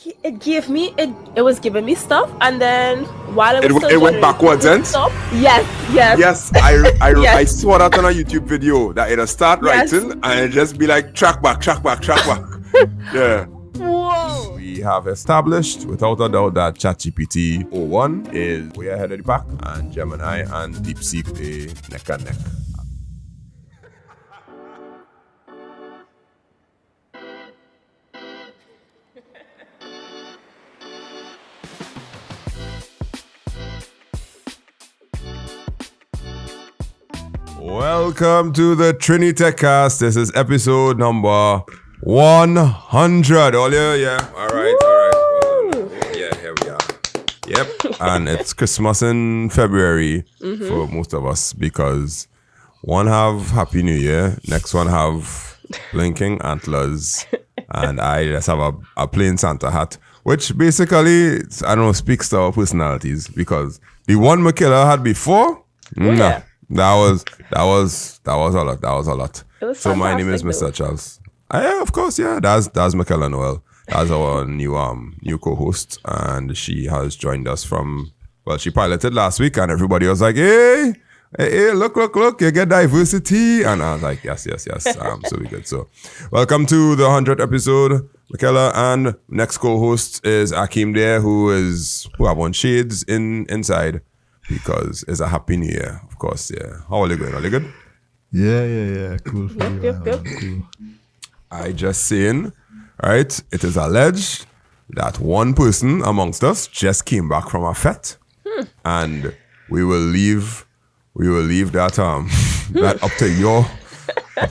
It was giving me stuff, and then while it went backwards, and stuff. Yes. I saw that on a YouTube video that it'll start writing and it just be like track back. Yeah. Whoa. We have established without a doubt that ChatGPT 01 is way ahead of the pack, and Gemini and Deepseek neck and neck. Welcome to the TriniTechcast. This is episode number 100. All yeah. All right. Well, yeah, here we are. Yep. And it's Christmas in February for most of us, because one have Happy New Year, next one have blinking antlers, and I just have a plain Santa hat, which basically, I don't know, speaks to our personalities, because the one Makila had before, That was a lot. So my name is Mr. Charles. Yeah, of course, yeah. That's Michaela Noel. That's our new co-host, and she has joined us she piloted last week, and everybody was like, hey, look, you get diversity. And I was like, yes. So we good. So welcome to the 100th episode, Michaela, and next co-host is Akeem there, who have on shades inside, because it's a Happy New Year, of course, yeah. How are you going? Are you good? Yeah. Cool. Yep. Cool. I just saying, right, it is alleged that one person amongst us just came back from a fete, and we will leave that that up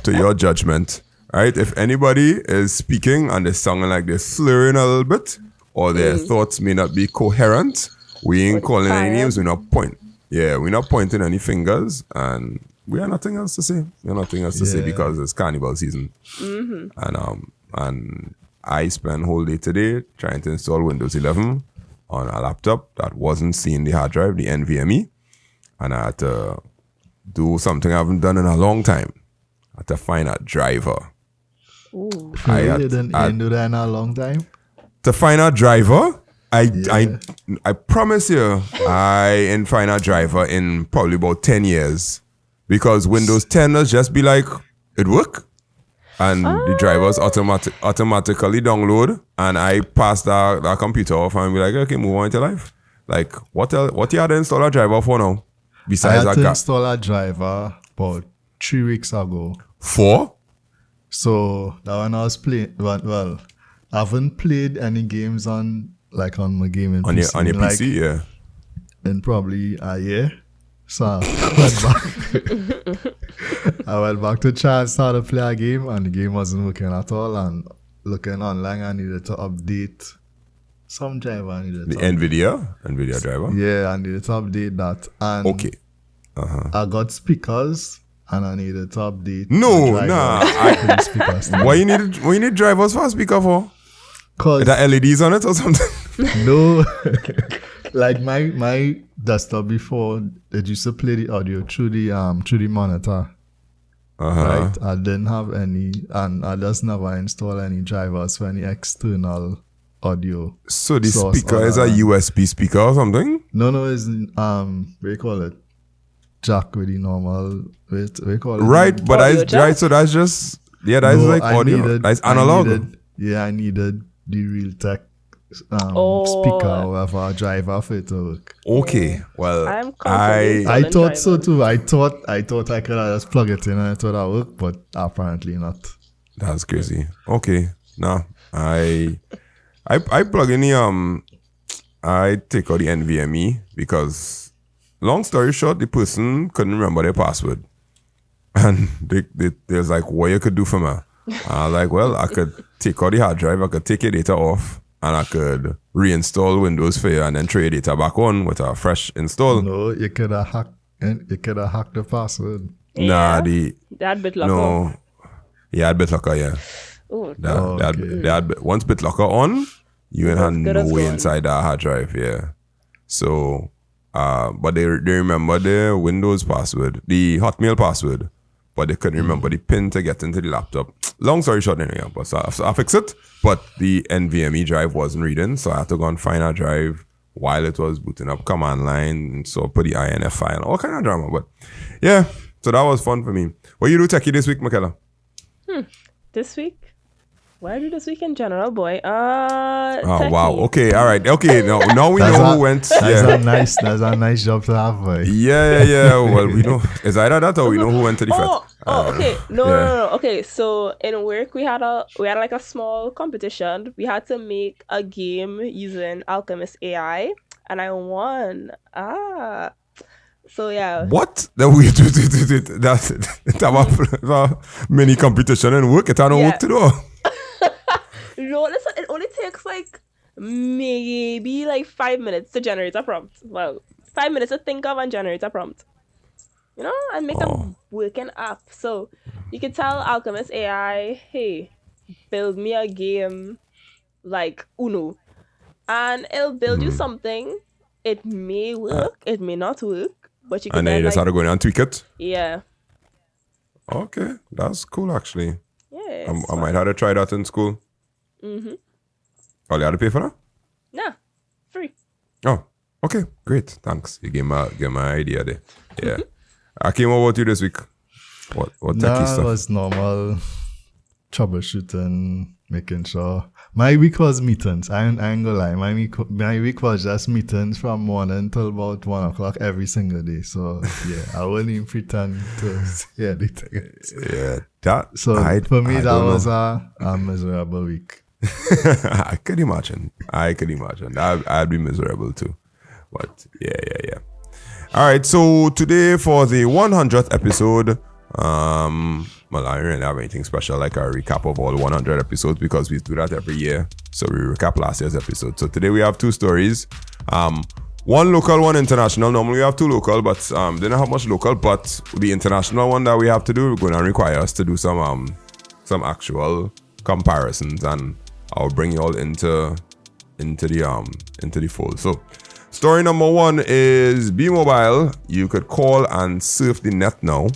to your judgment, right? If anybody is speaking and they're sounding like they're slurring a little bit, or their thoughts may not be coherent, we ain't calling any names. We're not pointing any fingers, and we have nothing else to say. Say because it's carnival season. And I spent whole day today trying to install Windows 11 on a laptop that wasn't seeing the hard drive, the NVMe, and I had to do something I haven't done in a long time. I had to find a driver. Ooh. You didn't do that in a long time? To find a driver? I promise you, I ain't find a driver in probably about 10 years, because Windows 10 does just be like, it work, and the drivers automatically download, and I pass that computer off and be like, okay, move on to life. Like, what you had to install a driver for now? Besides I had to install a driver about 3 weeks ago. 4? So that when I was playing, well, I haven't played any games on my gaming PC. On your PC, yeah. In probably a year. So I went back to chat, started to play a game, and the game wasn't working at all. And looking online, I needed to update some driver. NVIDIA driver? Yeah, I needed to update that. And okay. I got speakers, and I needed to update. Why you need drivers for a speaker for? Is that LEDs on it or something? No. Like my desktop before, it used to play the audio through the monitor. Right? I didn't have any, and I just never installed any drivers for any external audio. So the speaker is a USB speaker or something? No, it's what do you call it? Jack with the normal, what do you call it? Right, but so that's just like audio. That's analog. I needed the real tech speaker or whatever, a driver for it to work. Okay, well, I thought so too. I thought I could just plug it in and I thought that worked, but apparently not. That's crazy. Okay, no, I plug in the I take out the NVMe because, long story short, the person couldn't remember their password, and they was like, what you could do for me? I was like, well, I could take out the hard drive, I could take your data off, and I could reinstall Windows for you and then throw your data back on with a fresh install. No, you could have hacked the password. Nah, they had BitLocker. No, he had BitLocker, yeah. They had once BitLocker on, you ain't had no way inside that hard drive, yeah. So, but they remember their Windows password, the Hotmail password. but they couldn't remember the pin to get into the laptop. Long story short, anyway, but so I fixed it. But the NVMe drive wasn't reading, so I had to go and find a drive while it was booting up command line, and so put the INF file, all kind of drama. But yeah, so that was fun for me. What you do techie this week, Michaela? This week? What I do this week in general, boy? Oh wow. Okay. All right. Okay. Now we know who went. That's a nice job to have, boy. Yeah. Well, we know. Is either that or we know who went to the fest. Okay. No. Okay. So in work we had like a small competition. We had to make a game using Alchemist AI, and I won. So yeah. What? That we do that mini competition and work. It had no work to do. No, listen, it only takes like maybe like 5 minutes to generate a prompt. Well, 5 minutes to think of and generate a prompt. You know, and make a working app. So you can tell Alchemist AI, hey, build me a game like Uno. And it'll build you something. It may work, it may not work. But you can and then you just have to go in and tweak it? Yeah. Okay, that's cool actually. Yeah. I might have to try that in school. Mm-hmm. Oh, you had to pay for that? Yeah, free. Oh, okay, great. Thanks. You gave my idea there. Yeah. Akeem, what about you this week? What techie stuff? That was normal troubleshooting, making sure. My week was meetings. I ain't gonna lie. My week was just meetings from morning till about 1 o'clock every single day. So yeah, I wouldn't even pretend to say anything. Yeah, that. So for me, that was a miserable week. I could imagine. I'd be miserable too. But yeah. All right. So today for the 100th episode, well, I don't really have anything special like a recap of all 100 episodes because we do that every year. So we recap last year's episode. So today we have 2 stories. One local, one international. Normally we have 2 local, but didn't have much local. But the international one that we have to do, we're going to require us to do some actual comparisons, and I'll bring you all into the fold. So story number 1 is Bmobile. You could call and surf the net now.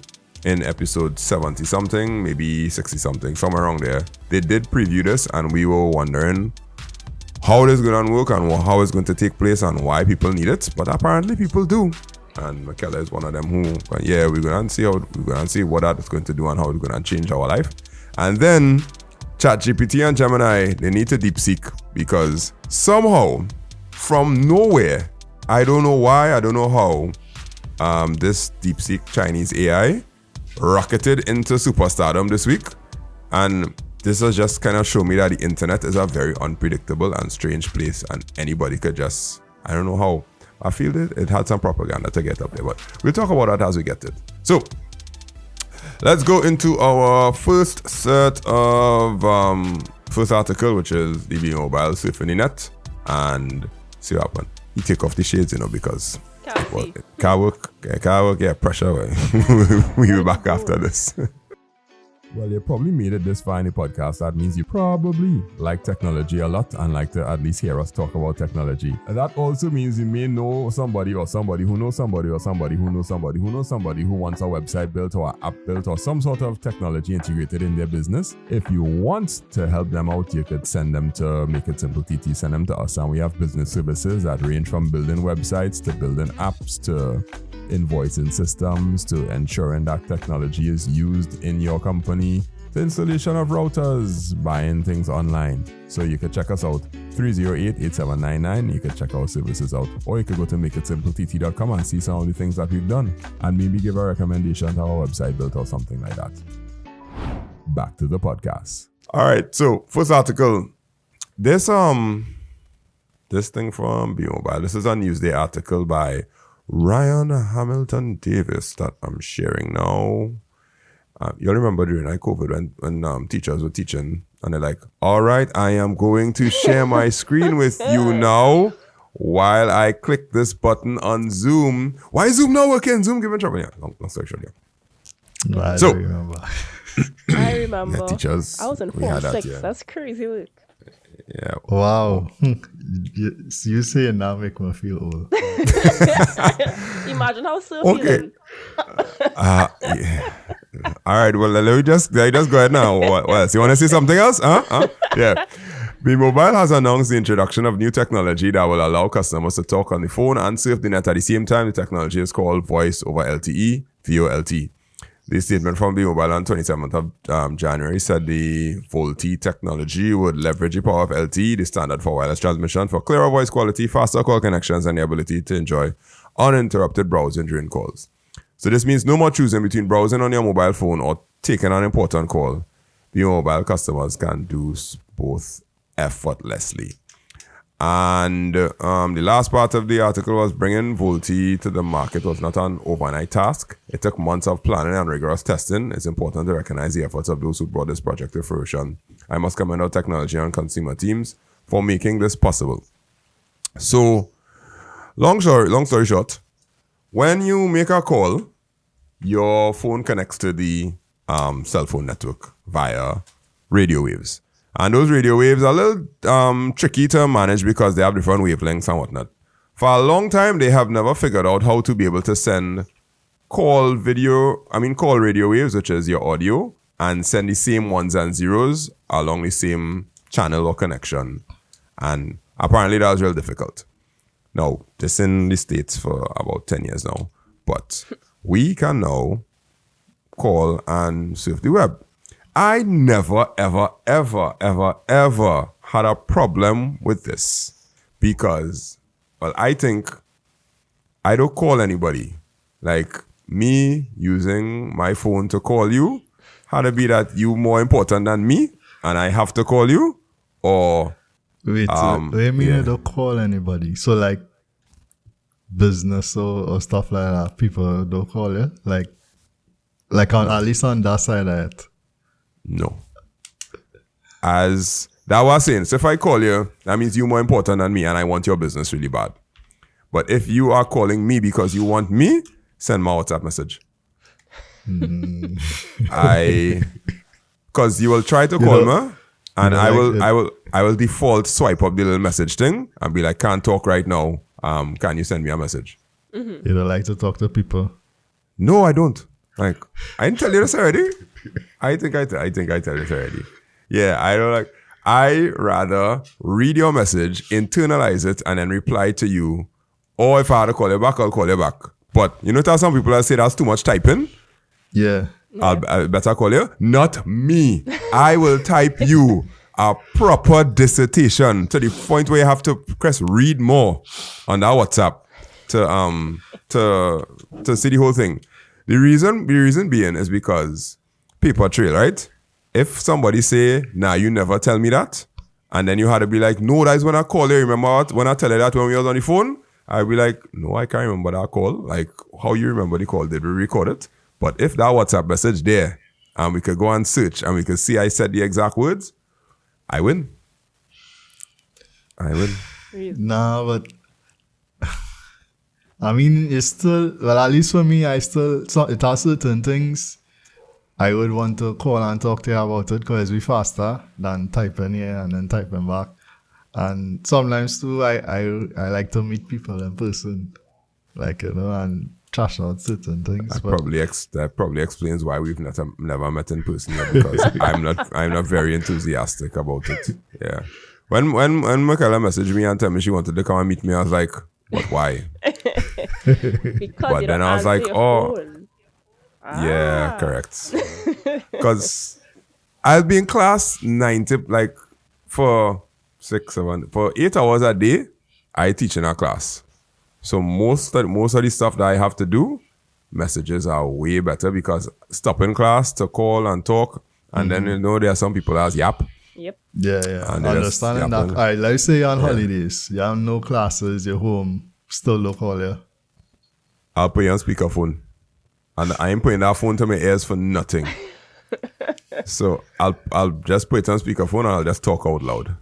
In episode 70 something, maybe 60 something, somewhere around there. They did preview this, and we were wondering how it is going to work and how it's going to take place and why people need it. But apparently people do. And Michaela is one of them who, we're going to see what that is going to do and how it's going to change our life. And then ChatGPT and Gemini, they need to Deepseek because somehow, from nowhere, I don't know why, I don't know how, this Deepseek Chinese AI rocketed into superstardom this week, and this has just kind of shown me that the internet is a very unpredictable and strange place, and anybody could just, I don't know how. I feel it had some propaganda to get up there, but we'll talk about that as we get it. So let's go into our first set of first article, which is the Bmobile surfing the net, and see what happens. You take off the shades, because can't work, yeah, pressure. We'll be back after this. Well, you probably made it this far in the podcast. That means you probably like technology a lot and like to at least hear us talk about technology. And that also means you may know somebody or somebody who knows somebody or somebody who knows somebody who knows somebody who wants a website built or an app built or some sort of technology integrated in their business. If you want to help them out, you could send them to makeITsimpleTT, send them to us. And we have business services that range from building websites to building apps to invoicing systems to ensuring that technology is used in your company, to installation of routers, buying things online. So you can check us out, 308-8799. You can check our services out, or you could go to makeITsimpleTT.com and see some of the things that we've done and maybe give a recommendation to our website built or something like that. Back to the podcast. All right, so first article. This thing from Bmobile. This is a Newsday article by Ryan Hamilton Davis that I'm sharing now. You'll remember during COVID when teachers were teaching and they're like, all right, I am going to share my screen with you now while I click this button on Zoom. Why is Zoom not working? Zoom giving trouble. Yeah, long story short, yeah. I remember. I remember. Yeah, teachers, I was in Form 6. Yeah. That's crazy. Look. Yeah. Wow. You saying now make me feel old. Imagine how so feeling. Yeah. All right. Well, let me just go ahead now. What else? You want to say something else? Yeah. Bmobile has announced the introduction of new technology that will allow customers to talk on the phone and surf the net at the same time. The technology is called Voice over LTE, VoLT. The statement from Bmobile on 27th of January said the VoLT technology would leverage the power of LTE, the standard for wireless transmission, for clearer voice quality, faster call connections, and the ability to enjoy uninterrupted browsing during calls. So this means no more choosing between browsing on your mobile phone or taking an important call. Bmobile customers can do both effortlessly. And the last part of the article was bringing VoLT to the market was not an overnight task. It took months of planning and rigorous testing. It's important to recognize the efforts of those who brought this project to fruition. I must commend our technology and consumer teams for making this possible. So, long story short, when you make a call, your phone connects to the cell phone network via radio waves. And those radio waves are a little tricky to manage because they have different wavelengths and whatnot. For a long time, they have never figured out how to be able to send call radio waves, which is your audio, and send the same ones and zeros along the same channel or connection. And apparently that was real difficult. Now, this in the States for about 10 years now. But we can now call and surf the web. I never, ever, ever, ever, ever had a problem with this because, well, I think I don't call anybody. Like me using my phone to call you, had to be that you more important than me and I have to call you, or... Wait, what do you mean you don't call anybody? So like business or stuff like that, people don't call you? Like on, at least on that side of it. No. As that was saying, so if I call you, that means you're more important than me and I want your business really bad. But if you are calling me because you want me, send my WhatsApp message. Because you will try to call me and I will default swipe up the little message thing and be like, can't talk right now. Can you send me a message? You don't like to talk to people? No, I don't. Like, I didn't tell you this already. I think I tell you this already. Yeah, I don't like. I rather read your message, internalize it, and then reply to you. Or if I had to call you back, I'll call you back. But you know, there are some people that say that's too much typing. Yeah. I'll better call you. Not me. I will type you a proper dissertation to the point where you have to press read more on that WhatsApp to see the whole thing. The reason being is because paper trail, right? If somebody say, nah, you never tell me that, and then you had to be like, no, that's when I call you. Remember when I tell you that when we was on the phone? I'd be like, no, I can't remember that call. Like, how you remember the call? Did we record it? But if that WhatsApp message there, and we could go and search, and we could see I said the exact words, I win. Nah, but I mean, it's still, well, at least for me, so it has certain things I would want to call and talk to you about it because it's faster than typing here and then typing back. And sometimes too, I like to meet people in person, like, you know, and trash out certain things. That probably explains why we've never met in person yet, because I'm not very enthusiastic about it. Yeah. When Michaela messaged me and told me she wanted to come and meet me, I was like, but why? But then I was like, oh, yeah, correct. Because I'll be in class 90, like for 8 hours a day, I teach in a class. So most of the stuff that I have to do, messages are way better because stopping class to call and talk, and then you know there are some people that yap. Yep. Yeah. Understanding that. All right, let's say you're on holidays, you have no classes, you're home, still don't call you. I'll put you on speakerphone. And I ain't putting that phone to my ears for nothing. So I'll just put it on speakerphone and I'll just talk out loud.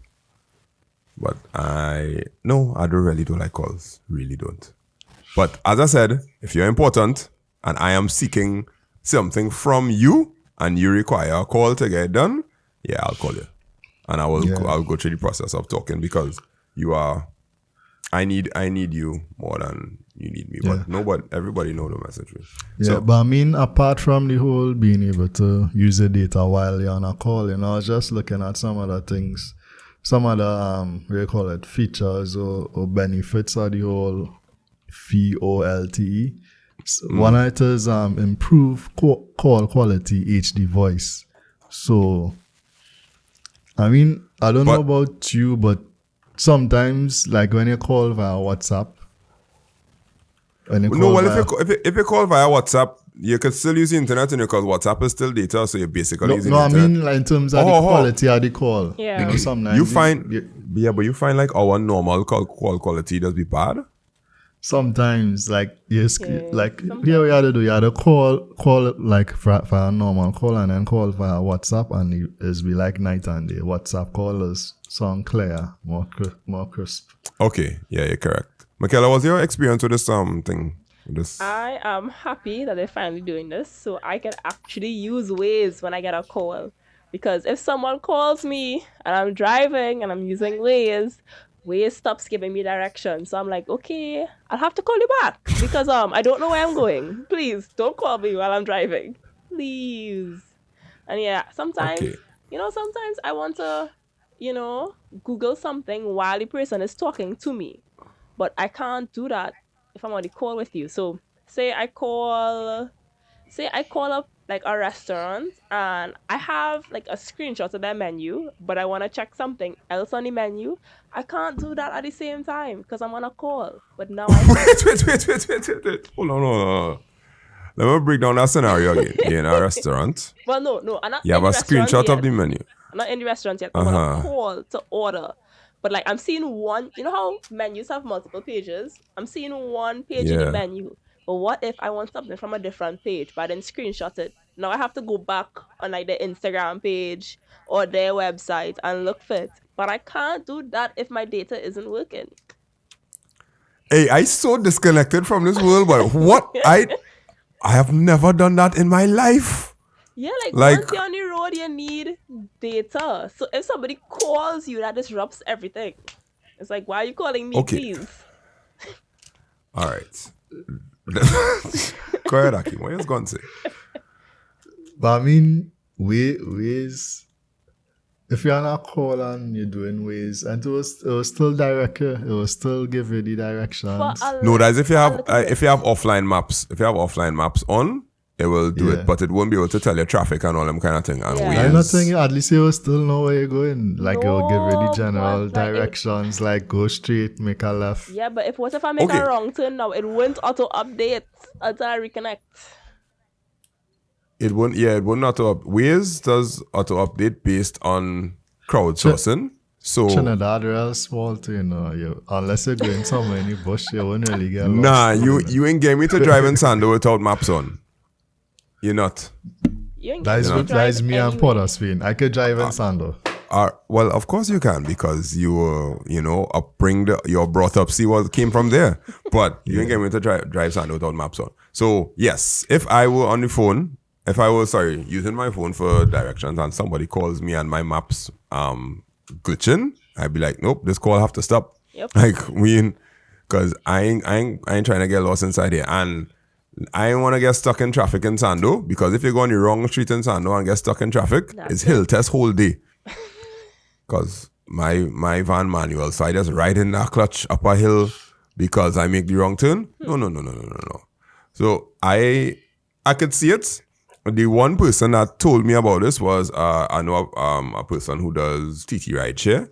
But I really don't like calls. Really don't. But as I said, if you're important and I am seeking something from you and you require a call to get done, yeah, I'll call you. And I'll go through the process of talking because you are I need you more than you need me. Yeah. But everybody know the message. Yeah, So, but I mean, apart from the whole being able to use the data while you're on a call, I was just looking at some other things, some other, what do you call it, features or benefits of the whole VoLTE. So one of it is improve call quality HD voice. So, I mean, I don't know about you, but sometimes, like when you call via WhatsApp, if you call via WhatsApp, you could still use the internet because WhatsApp is still data, so you're basically using the internet. I mean like in terms of the quality of the call. Yeah. You know, sometimes but you find like our normal call quality does be bad. Sometimes, like yes, like sometimes. here we had to do. You had to call like for a normal call and then call via WhatsApp, and it's be like night and day. WhatsApp call is sound clear, more crisp. Okay, yeah, you're correct. Michaela, what's your experience with this thing? I am happy that they're finally doing this, so I can actually use Waze when I get a call. Because if someone calls me and I'm driving and I'm using Waze stops giving me directions. So I'm like, okay, I'll have to call you back because I don't know where I'm going. Please don't call me while I'm driving. Please. And yeah, sometimes, sometimes I want to, Google something while the person is talking to me. But I can't do that if I'm on the call with you. So say I call up like a restaurant and I have like a screenshot of their menu, but I want to check something else on the menu. I can't do that at the same time because I'm on a call. But now wait. Hold on. Let me break down that scenario again. You're in a restaurant. Well, no. I'm not you have a screenshot of the menu. I'm not in the restaurant yet. I'm on a call to order. But like I'm seeing one, you know how menus have multiple pages? I'm seeing one page in the menu. But what if I want something from a different page, but I didn't screenshot it? Now I have to go back on like their Instagram page or their website and look for it. But I can't do that if my data isn't working. Hey, I'm so disconnected from this world, but what? I have never done that in my life. Yeah, like once you're on the road, you need data. So if somebody calls you, that disrupts everything. It's like, why are you calling me, please? All right. Go ahead, Akim. What are you going to say? But I mean, Waze, if you're on a call and you're doing Waze, and it was still direct you, it will still give you the directions. No, that's if you have offline maps. If you have offline maps on, it will do it, but it won't be able to tell you traffic and all them kind of thing. And I'm not saying at least you will still know where you're going. Like it will give you the general directions, like go straight, make a left. Yeah, but what if I make a wrong turn now? It won't auto update until I reconnect. It won't auto update. Waze does auto update based on crowdsourcing. So Trinidad real small too, unless you're going somewhere in the bush, you won't really get lost. Nah, you ain't get me to drive in Sando without maps on. You're not. That's me and Porter Spain. I could drive in Sando. Well, of course you can because you were, you're brought up. See what came from there. But you ain't get me to drive Sando without maps on. So yes, if I were on the phone, using my phone for directions and somebody calls me and my maps glitching, I'd be like, nope, this call have to stop. Yep. Because I ain't trying to get lost inside here. And I don't want to get stuck in traffic in Sando because if you go on the wrong street in Sando and get stuck in traffic, it's hill test whole day. Because my van manual, so I just ride in that clutch up a hill because I make the wrong turn. No. So I could see it. The one person that told me about this was I know a person who does TT rideshare,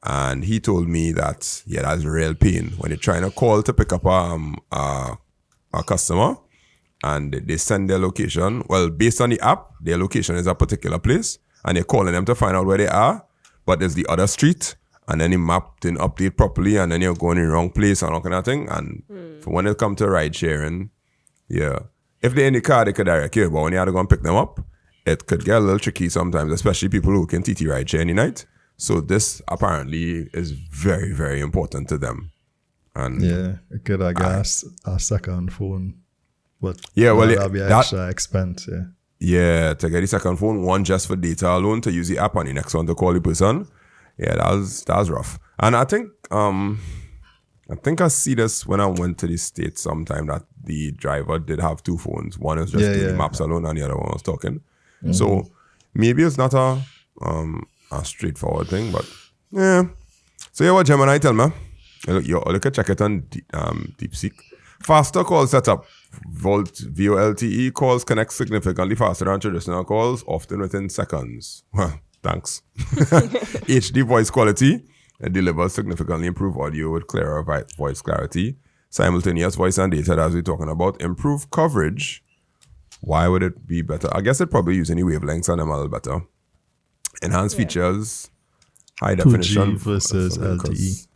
and he told me that that's real pain when you're trying to call to pick up a customer and they send their location. Well, based on the app, their location is a particular place and they're calling them to find out where they are, but there's the other street and then the map didn't update properly and then you're going in the wrong place and all kind of thing. And for when it comes to ride sharing, if they're in the car, they could direct you, but when you have to go and pick them up, it could get a little tricky sometimes, especially people who can TT ride share any night. So this apparently is very, very important to them. And it could have gas a second phone, but that'll be an extra expense. To get the second phone, one just for data alone to use the app, and the next one to call the person. That was rough. And I think I think I see this when I went to the States sometime that the driver did have two phones. One is just doing the maps alone and the other one was talking. So maybe it's not a straightforward thing, but yeah. So yeah, what Gemini tell me? Look at check it on Deepseek. Faster call setup. VoLTE calls connect significantly faster than traditional calls, often within seconds. Well, thanks. HD voice quality. It delivers significantly improved audio with clearer voice clarity. Simultaneous voice and data, as we're talking about. Improved coverage. Why would it be better? I guess it probably use any wavelengths on them a little better. Enhanced features. High definition. 2G versus LTE.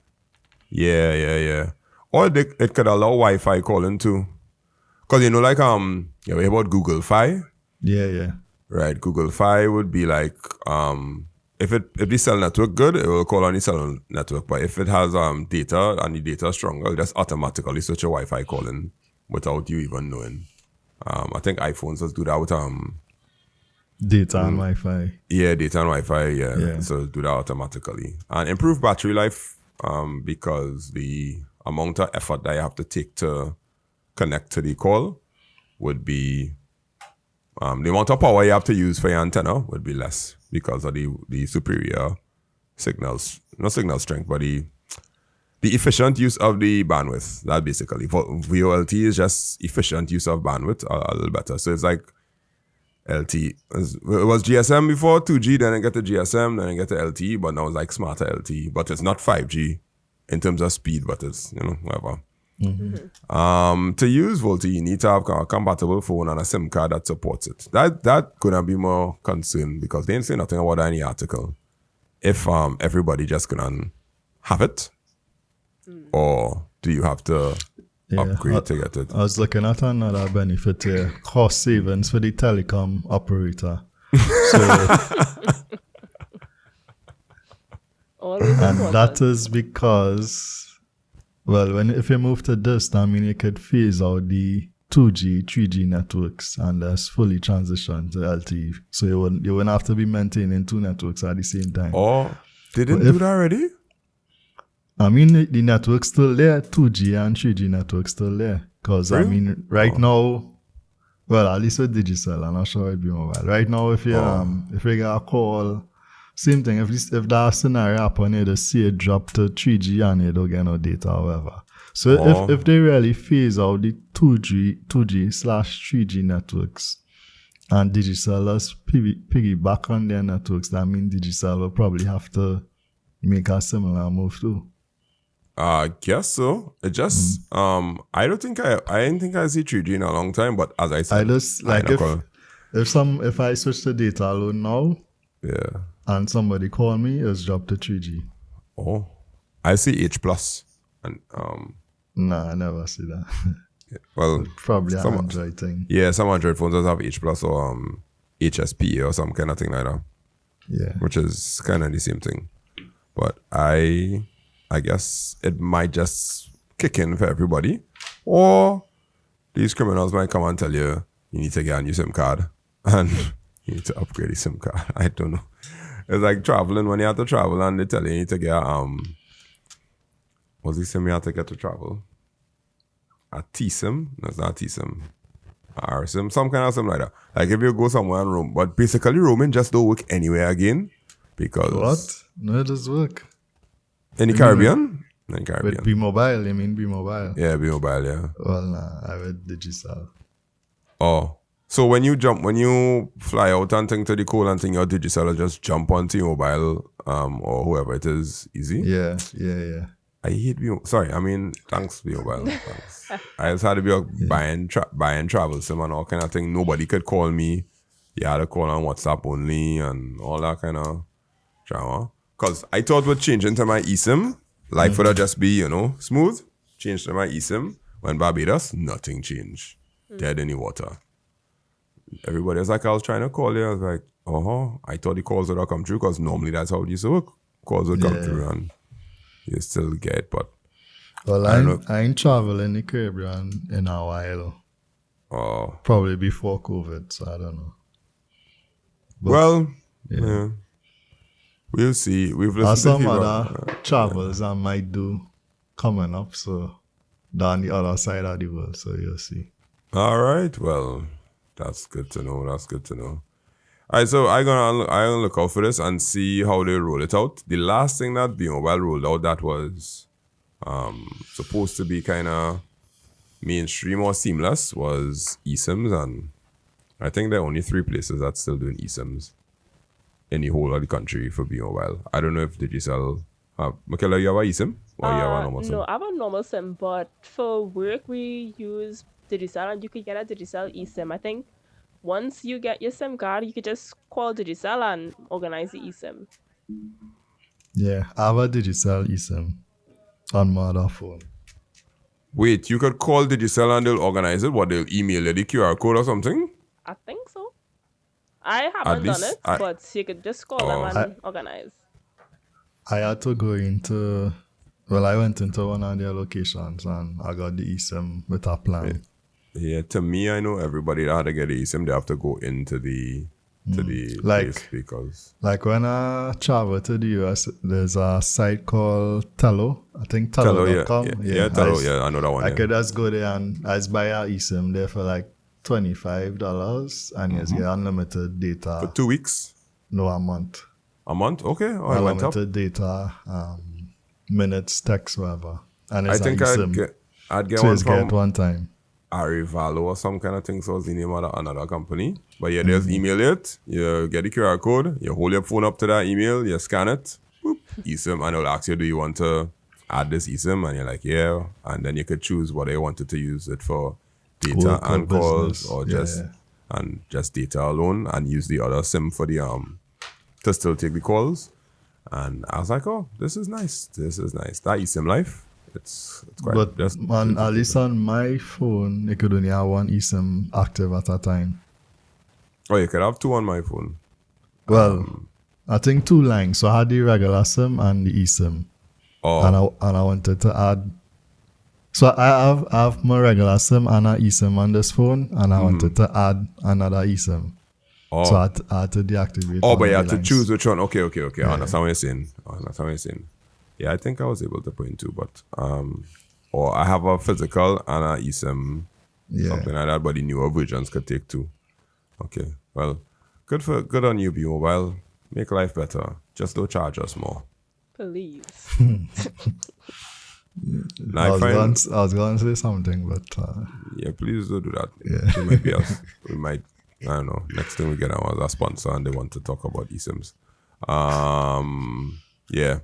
Yeah. Or it could allow Wi-Fi calling too. Because you know, like you hear about Google Fi? Yeah. Right. Google Fi would be like if the cell network good, it will call on the cell network. But if it has data and the data is stronger, it'll just automatically switch a Wi-Fi calling without you even knowing. I think iPhones just do that with data and Wi-Fi. Yeah, data and Wi-Fi, yeah. So do that automatically. And improve battery life because the amount of effort that you have to take to connect to the call would be the amount of power you have to use for your antenna would be less because of the superior not signal strength, but the efficient use of the bandwidth. That basically VoLT is just efficient use of bandwidth a little better. So it's like LTE. It was GSM before, 2G, then I get to GSM, then I get to LTE, but now it's like smarter LTE. But it's not 5G in terms of speed, but it's, whatever. To use VoLTE, you need to have a compatible phone and a SIM card that supports it. That gonna be more concern because they didn't say nothing about that in the article. If everybody just gonna have it, or do you have to upgrade to get it? I was looking at another benefit here, cost savings for the telecom operator. And that is because, if you move to this, I mean, you could phase out the 2G, 3G networks and just fully transition to LTE. So you wouldn't have to be maintaining two networks at the same time. Oh, they didn't do that already? I mean, the network's still there, 2G and 3G network's still there. Because, really? I mean, now, at least with Digicel, I'm not sure it'd be mobile. Right now, if you get a call, same thing. If that scenario happen, you just see it drop to 3G and you don't get no data, however. So if they really phase out the 2G/3G networks and Digicel does piggyback on their networks, that means Digicel will probably have to make a similar move too. I guess so. It just I didn't think I see 3G in a long time, but as I said, I just like if I switch to data alone now, and somebody call me, it's dropped to 3G. Oh, I see H plus and Nah, I never see that. Well, probably an Android thing. Yeah, some Android phones does have H plus or HSP or some kind of thing like that. Yeah, which is kind of the same thing, but I guess it might just kick in for everybody, or these criminals might come and tell you need to get a new SIM card and you need to upgrade the SIM card. I don't know. It's like traveling when you have to travel and they tell you need to get what's the SIM you have to get to travel? A T-SIM? No, it's not a T-SIM. A R-SIM, some kind of SIM like that. Like if you go somewhere and roam, but basically roaming just don't work anywhere again because what? No, it does work. In the Caribbean? In the Caribbean. With Bmobile, you mean Bmobile? Yeah, Bmobile, yeah. Well, nah, I read Digicel. Oh. So when you fly out and think to the call and think your Digicel will just jump onto your mobile or whoever it is, easy? Yeah. I hate Bmobile. Sorry, I mean, thanks Bmobile. Thanks. I just had to be buying travel sim and all kind of thing. Nobody could call me. You had to call on WhatsApp only and all that kind of drama. Because I thought with changing to my eSIM, life would have just be, smooth. Change to my eSIM. When Barbados, nothing changed. Dead in the water. Everybody was like, I was trying to call you. I was like, I thought the calls would have come through because normally that's how it used to work. Calls would come through and you still get it, but... Well, I ain't traveling the Caribbean in a while. Oh. Probably before COVID, so I don't know. But, yeah. We'll see. We've listened some to other travels I might do coming up. So down the other side of the world. So you'll see. All right. Well, that's good to know. That's good to know. All right, so I'm gonna look out for this and see how they roll it out. The last thing that Bmobile rolled out that was supposed to be kind of mainstream or seamless was eSIMs, and I think there are only 3 places that's still doing eSIMs in the whole of the country for Bmobile. I don't know if Digicel. Michaela, you have a eSIM or you have a normal SIM? No, I have a normal SIM, but for work we use Digicel, and you could get a Digicel eSIM. I think once you get your SIM card, you could just call Digicel and organize the eSIM. Yeah, I have a Digicel eSIM on my other phone. Wait, you could call Digicel and they'll organize it? What, they'll email you the QR code or something? I think so. I haven't done it, but you could just call them and organize. I had to go into, I went into one of their locations and I got the eSIM with a plan. Yeah, to me, I know everybody that had to get the eSIM, they have to go into the place because... Like when I travel to the US, there's a site called Tello. I think Tello.com. Yeah, Tello, I know that one. I could just go there and I just buy a eSIM there for like $25 and you get unlimited data. For 2 weeks? No, a month. A month? Okay. Oh, unlimited data, minutes, text, whatever. And it's I think I'd get so one from get one time. Arivalo or some kind of thing, so it's the name of another company. But yeah, just email it, you get the QR code, you hold your phone up to that email, you scan it, boop, eSIM, and it'll ask you, do you want to add this eSIM? And you're like, yeah. And then you could choose whether you wanted to use it for data and calls or just data alone, and use the other SIM for the to still take the calls. And I was like, oh, this is nice. That eSIM life. It's quite. But at least on my phone, you could only have one eSIM active at a time. Oh, you could have 2 on my phone. Well, I think 2 lines. So I had the regular SIM and the eSIM. Oh. And I wanted to add. So I have my regular SIM and an eSIM on this phone, and I wanted to add another eSIM. Oh. So I had to deactivate. Oh, but you had to choose which one. Okay. Yeah. I understand what you're saying. Yeah, I think I was able to put in 2, but or I have a physical and an eSIM, something like that. But the newer versions could take 2. Okay, well, good on you, Bmobile. Make life better. Just don't charge us more. Please. I was going to say something, but yeah, please don't do that. Yeah. It might be us. We might. I don't know. Next thing we get on a sponsor and they want to talk about eSIMs. Yeah.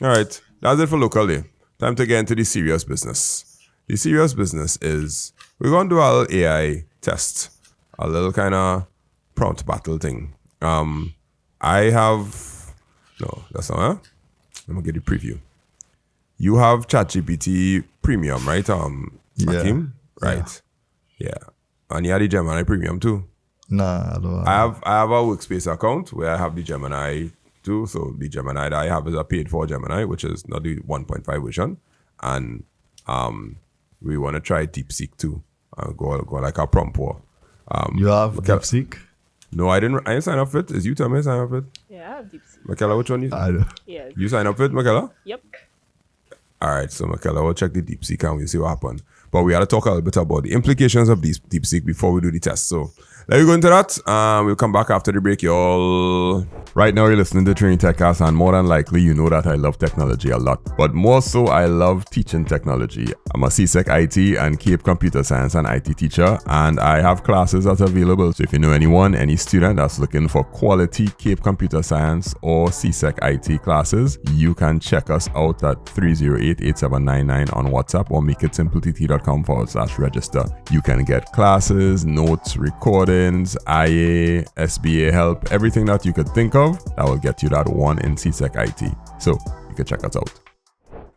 All right, that's it for local day. Time to get into the serious business. The serious business is we're going to do our AI test, a little kind of prompt battle thing. That's not. Let me get the preview. You have ChatGPT Premium, right? Hakeem? Right. Yeah. And you have the Gemini Premium too. Nah, I don't. I have a Workspace account where I have the Gemini too. So the Gemini that I have is a paid for Gemini, which is not the 1.5 version. And we want to try Deepseek too. Go like a prompt war. You have Deepseek? No, I didn't sign up for it. Is you tell me sign up for it? Yeah, I have Deepseek. Michaela, which one you? I don't. Yeah. You sign up for it, Michaela? Yep. All right, so Michaela, we'll check the Deepseek and we'll see what happens. But we got to talk a little bit about the implications of Deepseek before we do the test. So let me go into that. We'll come back after the break, y'all. Right now, you're listening to Training TechCast, and more than likely, you know that I love technology a lot. But more so, I love teaching technology. I'm a CSEC IT and CAPE Computer Science and IT teacher, and I have classes that are available. So if you know anyone, any student that's looking for quality CAPE Computer Science or CSEC IT classes, you can check us out at 308-8799 on WhatsApp or makeITsimpleTT.com/register. You can get classes, notes, recordings, IA, SBA help, everything that you could think of that will get you that 1 in CSEC IT. So you can check us out.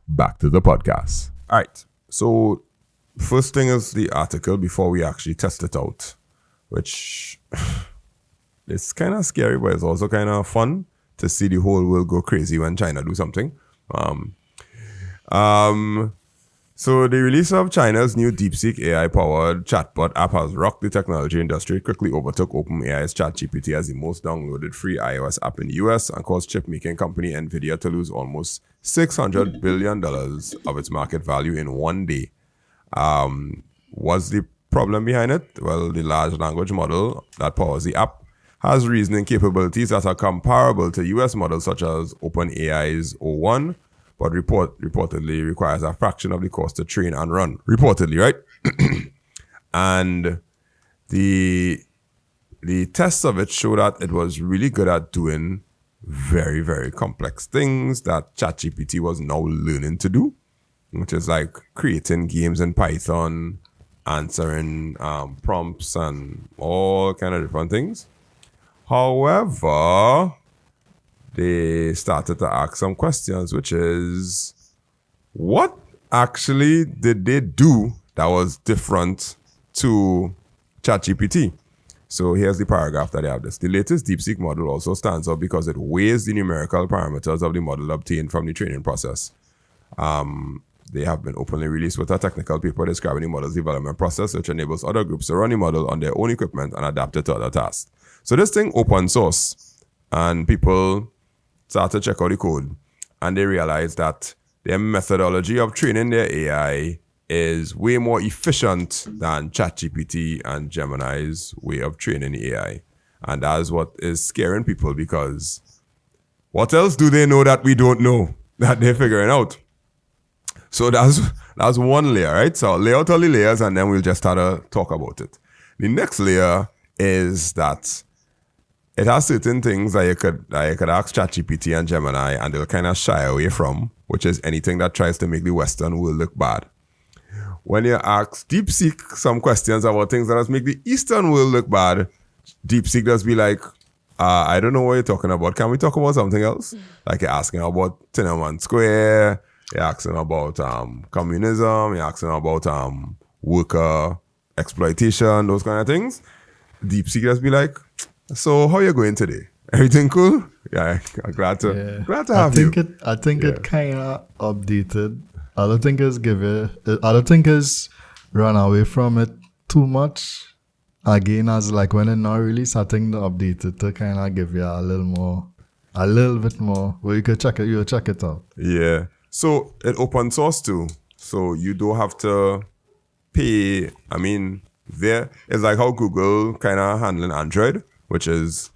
Back to the podcast. All right. So first thing is the article before we actually test it out, which it's kind of scary, but it's also kind of fun to see the whole world go crazy when China do something. So the release of China's new Deepseek AI-powered chatbot app has rocked the technology industry. It quickly overtook OpenAI's ChatGPT as the most downloaded free iOS app in the US and caused chip-making company NVIDIA to lose almost $600 billion of its market value in one day. What's the problem behind it? Well, the large language model that powers the app has reasoning capabilities that are comparable to US models such as OpenAI's O1, but reportedly requires a fraction of the cost to train and run. Reportedly, right? And the tests of it show that it was really good at doing very, very complex things that ChatGPT was now learning to do, which is like creating games in Python, answering prompts, and all kind of different things. However, they started to ask some questions, which is, what actually did they do that was different to ChatGPT? So here's the paragraph that they have this. The latest DeepSeek model also stands out because it weighs the numerical parameters of the model obtained from the training process. They have been openly released with a technical paper describing the model's development process, which enables other groups to run the model on their own equipment and adapt it to other tasks. So this thing open source, and people start to check out the code, and they realize that their methodology of training their AI is way more efficient than ChatGPT and Gemini's way of training the AI. And that's what is scaring people, because what else do they know that we don't know that they're figuring out? So that's one layer, right? So I'll lay out all the layers and then we'll just start to talk about it. The next layer is that it has certain things that you could ask ChatGPT and Gemini and they'll kind of shy away from, which is anything that tries to make the Western world look bad. When you ask DeepSeek some questions about things that just make the Eastern world look bad, DeepSeek does be like, I don't know what you're talking about. Can we talk about something else? Like you're asking about Tiananmen Square, you're asking about communism, you're asking about worker exploitation, those kind of things. DeepSeek just be like, so how you going today? Everything cool? Yeah, I'm glad to have you. I think it kind of updated. I don't think it's run away from it too much. Again, as like when it not released, I think the updated to kind of give you a little bit more where you could check it out. Yeah. So it open source too. So you don't have to pay. I mean, it's like how Google kind of handling Android, which is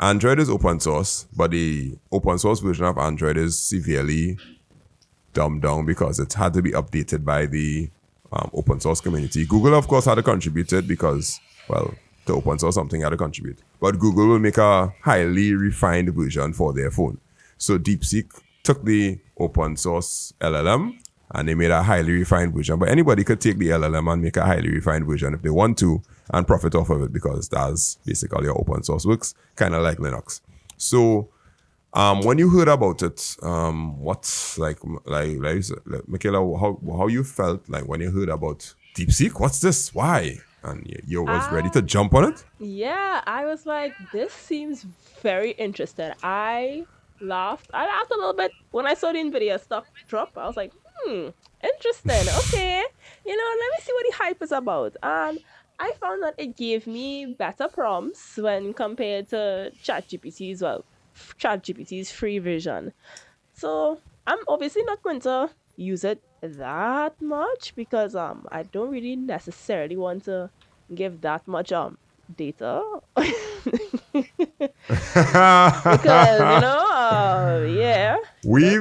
Android is open source, but the open source version of Android is severely dumbed down because it had to be updated by the open source community. Google, of course, had to contribute it because, well, to open source something had to contribute. But Google will make a highly refined version for their phone. So DeepSeek took the open source LLM and they made a highly refined version. But anybody could take the LLM and make a highly refined version if they want to and profit off of it, because that's basically how open source works, kind of like Linux. So when you heard about it, what's like Michaela, how you felt like when you heard about DeepSeek? What's this? Why? And you was ready to jump on it? Yeah, I was like, this seems very interesting. I laughed a little bit when I saw the NVIDIA stock drop. I was like, interesting. Okay, let me see what the hype is about. And I found that it gave me better prompts when compared to ChatGPT's free version. So I'm obviously not going to use it that much because I don't really necessarily want to give that much data. Because yeah. We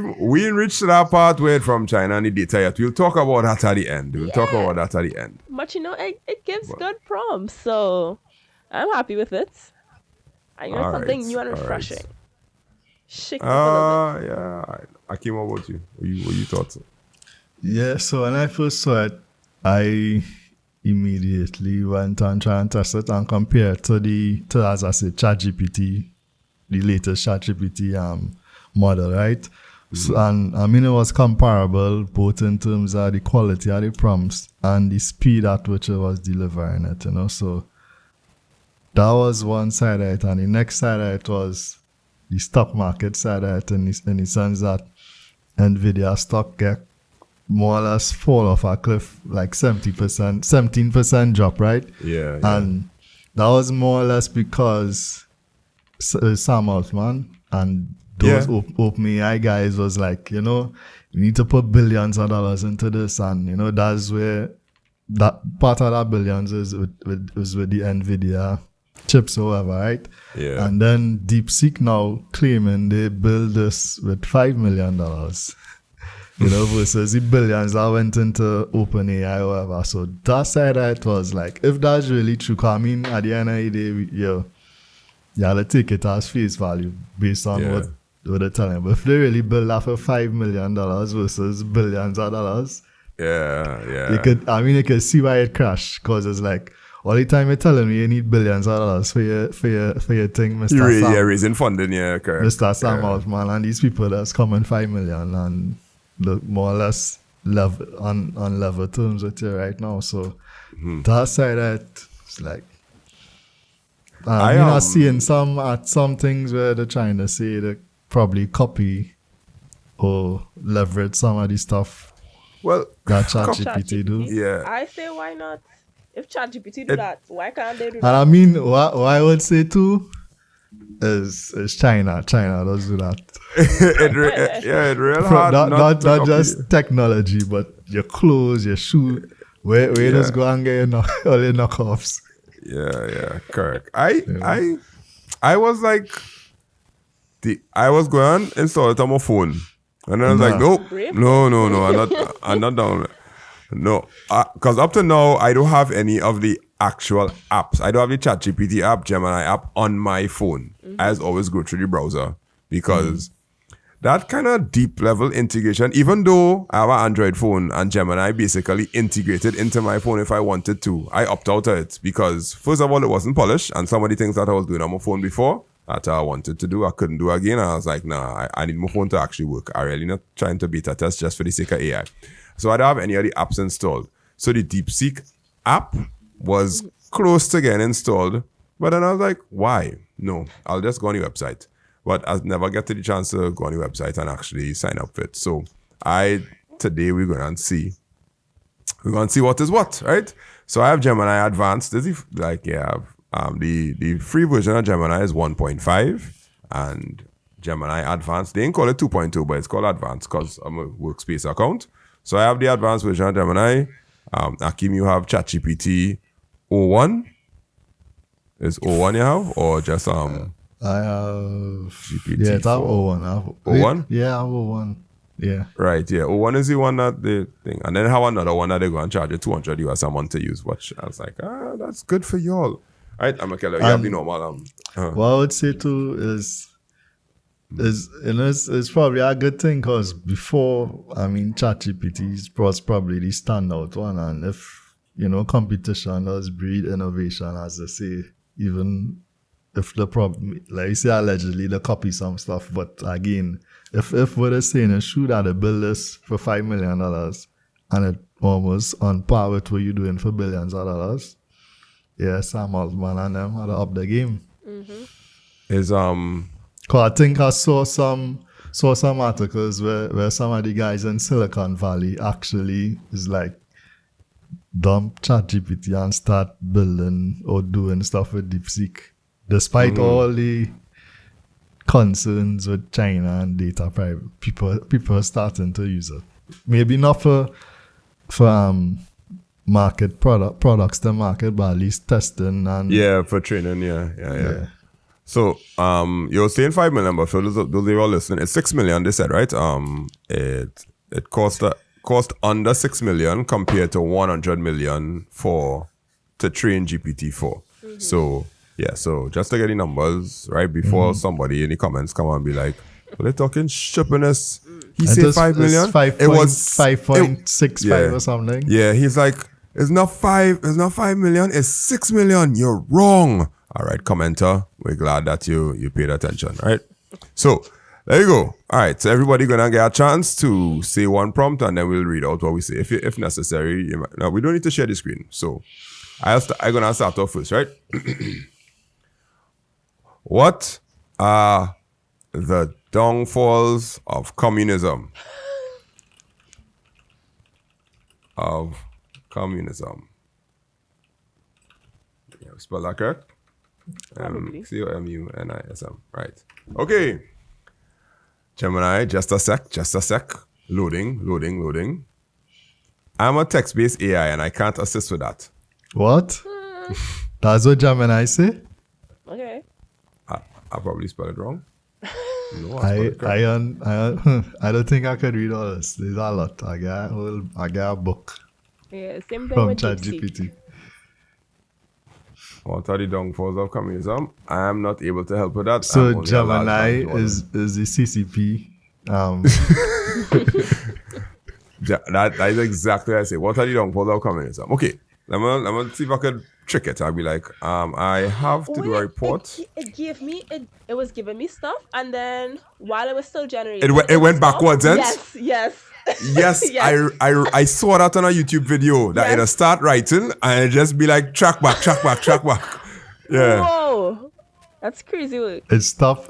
reached that part where it's from China and the data yet. We'll talk about that at the end. But it gives good prompts, so I'm happy with it. I know something new and refreshing. Right. Shake it a little bit. Yeah. Akim, what about you? What you thought? Yeah, so when I first saw it, I immediately went and tried and test it and compared to as I said, ChatGPT, the latest ChatGPT model, right? Mm-hmm. So, and I mean, it was comparable both in terms of the quality of the prompts and the speed at which it was delivering it, So that was one side of it, and the next side of it was the stock market side of it, in the sense that NVIDIA stock more or less fall off a cliff, like 70%, 17% drop, right? Yeah. And that was more or less because Sam Altman and those OpenAI guys was like, you need to put billions of dollars into this, and that's where that part of that billions is with the NVIDIA chips or whatever, right? Yeah. And then Deepseek now claiming they build this with $5 million, versus the billions that went into OpenAI or whatever. So that side of it was like, if that's really true, I mean, at the end of the day, you have to take it as face value based on what they're telling. But if they really build that for $5 million versus billions of dollars, you could see why it crashed, because it's like, all the time you're telling me you need billions of dollars for your thing, Mr. Sam. Yeah, raising funding, correct. Mr. Sam Altman, and these people that's coming $5 million and look more or less on level terms with you right now. So that side of it, it's like, I'm seeing some things where they're trying to say they probably copy or leverage some of the stuff that ChatGPT do. Yeah. I say, why not? If ChatGPT do that, why can't they do that? And I mean, what I would say too is China. China does do that. It real hard. Not just technology, but your clothes, your shoe. Where you just go and get all your knockoffs. Yeah, correct. I was like, I was going to install it on my phone, and I was like, nope, no, I'm not down. No, because up to now, I don't have any of the actual apps. I don't have the ChatGPT app, Gemini app on my phone. I just always go through the browser, because that kind of deep level integration, even though I have an Android phone and Gemini basically integrated into my phone if I wanted to, I opt out of it, because first of all, it wasn't polished, and some of the things that I was doing on my phone before that I wanted to do, I couldn't do again. I was like, nah, I need my phone to actually work. I really not trying to beta test just for the sake of AI. So I don't have any of the apps installed. So the Deepseek app was close to getting installed. But then I was like, why? No, I'll just go on the website. But I'll never get to the chance to go on the website and actually sign up for it. So today we're going to see. We're going to see what is what, right? So I have Gemini Advanced. The free version of Gemini is 1.5. And Gemini Advanced, they didn't call it 2.2, but it's called Advanced because I'm a workspace account. So I have the advanced version of Gemini. Akim, you have ChatGPT 01. Is 01 you have, or just I have GPT? Yeah, it's 01. I have 01? Yeah, I have 01. Yeah. Right, yeah. 01 is the one that the thing. And then I have another one that they go and charge you $200 US a month to use, which I was like, that's good for y'all. All right, I'm gonna you have the normal. What I would say too is it's probably a good thing, because before, ChatGPT was probably the standout one, and if competition does breed innovation, as they say, even if the problem, like you say, allegedly they copy some stuff, but again, if what they're saying is true that they build this for $5 million and it almost on par with what you're doing for billions of dollars, Sam Altman and them had to up the game. Is Cause I think I saw some articles where some of the guys in Silicon Valley actually is like dump ChatGPT and start building or doing stuff with Deepseek, despite all the concerns with China and data privacy. People are starting to use it. Maybe not for market products to market, but at least testing and for training. Yeah. So, you're saying 5 million, but for those of you all listening, it's 6 million, they said, right? It cost under 6 million compared to 100 million to train GPT-4. So just to get the numbers, right, before somebody in the comments come and be like, well, they're talking shippiness. He said 5 million? It was 5.65 or something. Yeah, he's like, it's not 5 million, it's 6 million. You're wrong. All right, commenter, we're glad that you paid attention, right? So there you go. All right, so everybody gonna get a chance to say one prompt, and then we'll read out what we say. If necessary, now we don't need to share the screen. So I'm gonna start off first, right? What are the downfalls of communism? of communism. Yeah, spell that correct? Probably. COMUNISM. Right. Okay. Gemini, just a sec. Loading. I'm a text-based AI and I can't assist with that. What? That's what Gemini say? Okay. I probably spelled it wrong. No, I spelled it correct. I don't think I could read all this. There's a lot. I got a book Yeah, same thing from with Deepseek. ChatGPT. What are the downfalls of communism? I am not able to help with that. I'm So only a large Gemini bank is the CCP. That is exactly what I say. What are the downfalls of communism? Okay, let me see if I could trick it. I'll be like, I have to do a report. It was giving me stuff, and then while it was still generating, It went stopped. backwards, eh? Yes. Yes, Yes. I saw that on a YouTube video that it'll start writing and it just be like track back. Yeah. Whoa, that's crazy work. It's tough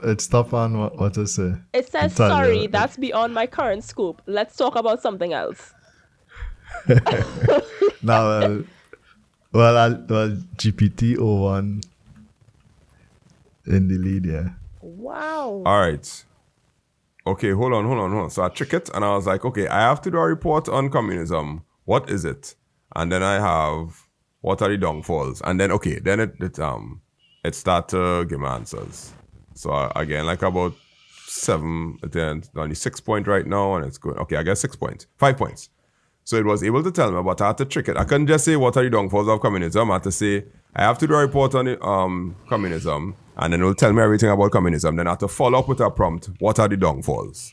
on what to say. It says, Tell you. sorry, that's beyond my current scope. Let's talk about something else. Now, well, GPT-01 in the lead, yeah. Wow. All right. Okay, hold on. So I trick it and I was like, okay, I have to do a report on communism. What is it? And then I have, what are the downfalls? And then, okay, then it start to give me answers. So again, like about 7, then only 6 point right now, and it's good. Okay, I guess 6 points, 5 points. So it was able to tell me, but I had to trick it. I couldn't just say, what are the downfalls of communism? I had to say, I have to do a report on communism, and then it will tell me everything about communism. Then I have to follow up with a prompt, what are the downfalls?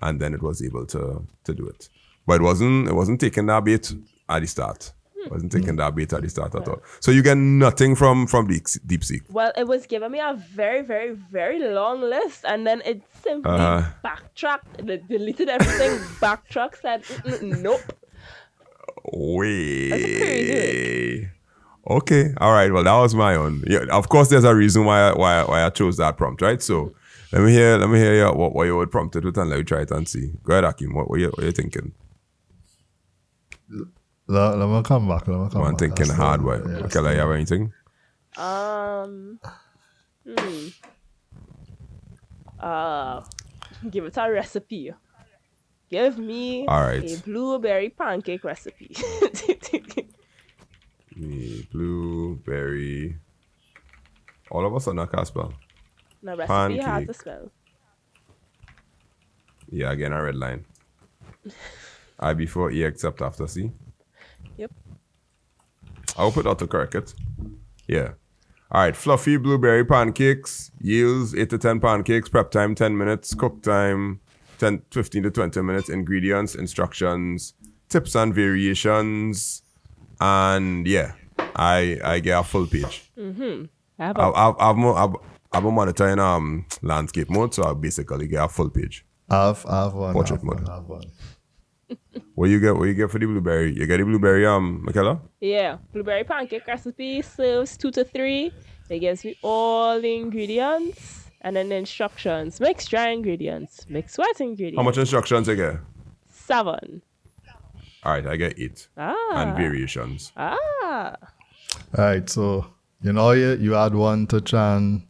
And then it was able to do it. But it wasn't taking that bait at the start. It wasn't taking that bait at the start at all. So you get nothing from Deepseek. Well, it was giving me a very, very, very long list, and then it simply backtracked, it deleted everything, backtracked, said, nope. Wait. That's crazy. Okay. All right. Well, that was my own. Yeah, of course, there's a reason why I chose that prompt, right? So let me hear what you would prompt it with, and let me try it and see. Go ahead, Akim. What you thinking? Let me come back. I'm thinking hard way. Yeah, Okay, like, you have anything? Give it a recipe. Give me All right. a blueberry pancake recipe. Blueberry. All of us are not can't spell. No, recipe hard to Pancake. spell. Yeah, again, a red line. I before E except after C. Yep. I'll put autocorrect it. Yeah. All right. Fluffy blueberry pancakes. Yields 8 to 10 pancakes. Prep time 10 minutes. Cook time 15 to 20 minutes. Ingredients, instructions, tips and variations. And yeah, I get a full page. I've I'm monitoring landscape mode, so I basically get a full page. I have one. Portrait mode. What you get for the blueberry? You get the blueberry, Michaela? Yeah, blueberry pancake recipe serves 2 to 3. It gives me all the ingredients and then the instructions. Mix dry ingredients, mix wet ingredients. How much instructions you get? 7. All right, I get 8. And variations. All right, so you add one to try and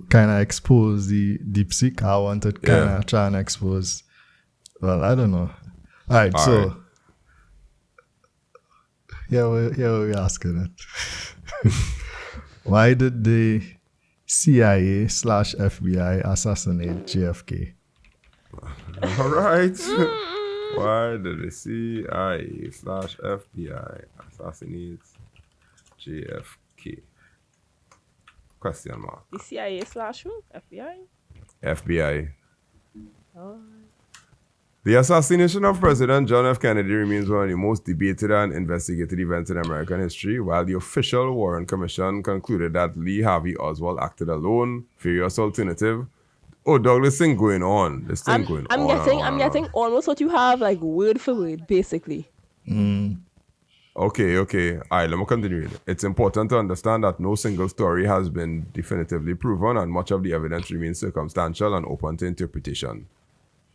kind of expose the Deepseek. I want to kind of try and expose. Well, I don't know. All right, so we're asking it. Why did the CIA/FBI assassinate JFK? All right. Why did the CIA/FBI assassinate JFK? Question mark. The CIA/who? FBI? FBI. Oh. The assassination of President John F. Kennedy remains one of the most debated and investigated events in American history, while the official Warren Commission concluded that Lee Harvey Oswald acted alone. Various alternative. Oh, dog, this thing going on. I'm getting almost what you have, like word for word, basically. Okay. All right, let me continue. It's important to understand that no single story has been definitively proven, and much of the evidence remains circumstantial and open to interpretation.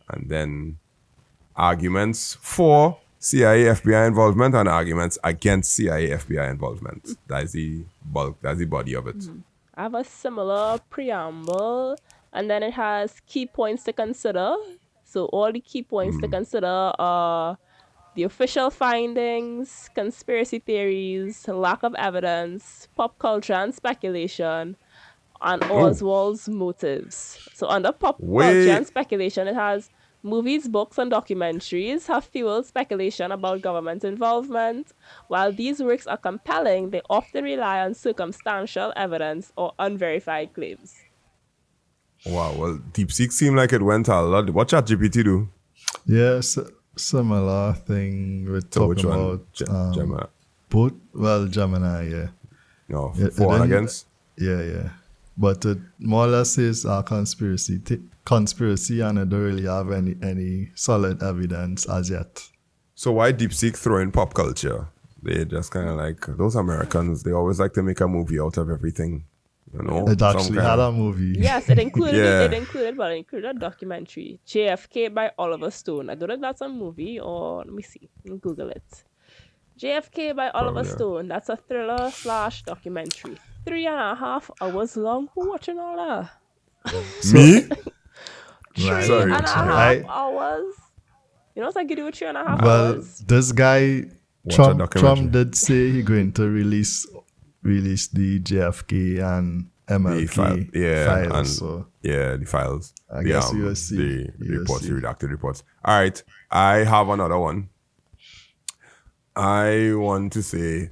And then arguments for CIA, FBI involvement and arguments against CIA, FBI involvement. That's the bulk, that's the body of it. I have a similar preamble, and then it has key points to consider. So all the key points to consider are the official findings, conspiracy theories, lack of evidence, pop culture and speculation, and Oswald's motives. So under pop culture and speculation, it has movies, books, and documentaries have fueled speculation about government involvement. While these works are compelling, they often rely on circumstantial evidence or unverified claims. Wow, well, Deepseek seemed like it went a lot. What ChatGPT do? Yes, similar thing we're talking about. Gemini. Both, well, Gemini, yeah. No, for and against? Yeah. But it more or less is a conspiracy and it don't really have any solid evidence as yet. So why Deepseek throw in pop culture? They just kind of like, those Americans, they always like to make a movie out of everything. You know? It actually had a movie. Yes, it included it included a documentary, JFK by Oliver Stone. I don't know if that's a movie or, let me see, let me Google it. JFK by Oliver Stone. That's a thriller / documentary. 3.5 hours long. Who watching all that? Me? 3.5 hours. You know what I could do with 3.5 hours? Well, this guy, Trump did say he's going to release the JFK and MLK files. The files. I guess you will see. The reports, the redacted reports. All right, I have another one. I want to say,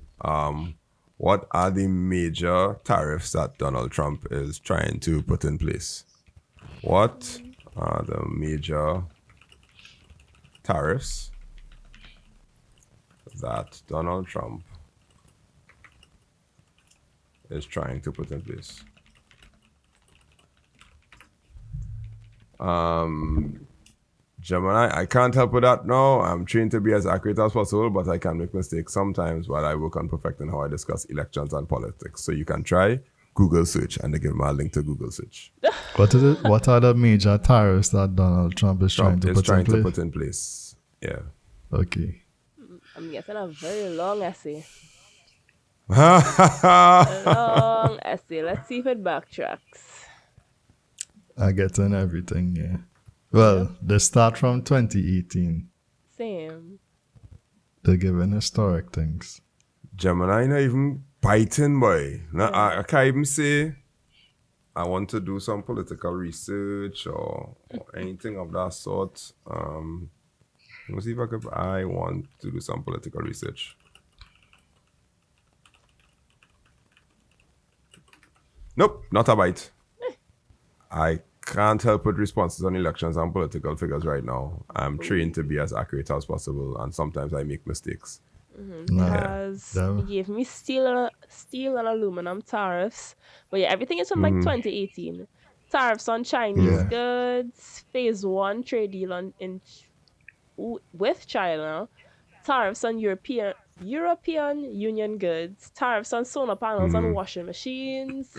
what are the major tariffs that Donald Trump is trying to put in place? What are the major tariffs that Donald Trump is trying to put in place? Gemini, I can't help with that now. I'm trained to be as accurate as possible, but I can make mistakes sometimes while I work on perfecting how I discuss elections and politics. So you can try Google search, and they give me a link to Google search. What is it? What are the major tariffs that Donald Trump is trying to put in place? Yeah. Okay. I'm guessing a very long essay. A long essay. Let's see if it backtracks. I get in everything, yeah. Well, they start from 2018. Same. They're giving historic things. Gemini not even biting, boy. I can't even say I want to do some political research or anything of that sort. Let me see if I want to do some political research. Nope, not a bite. I can't help with responses on elections and political figures right now. I'm trained to be as accurate as possible, and sometimes I make mistakes. He gave me steel and aluminum tariffs. But yeah, everything is from like 2018. Tariffs on Chinese goods, phase 1 trade deal with China, tariffs on European Union goods, tariffs on solar panels and washing machines,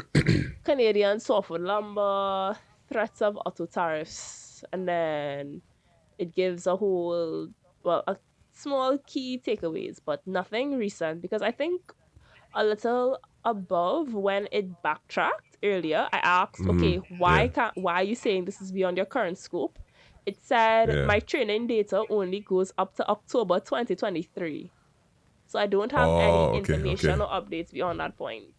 Canadian softwood lumber, threats of auto tariffs, and then it gives a small key takeaways, but nothing recent, because I think a little above when it backtracked earlier, I asked, okay, why are you saying this is beyond your current scope? It said my training data only goes up to October 2023. So I don't have any information or updates beyond that point.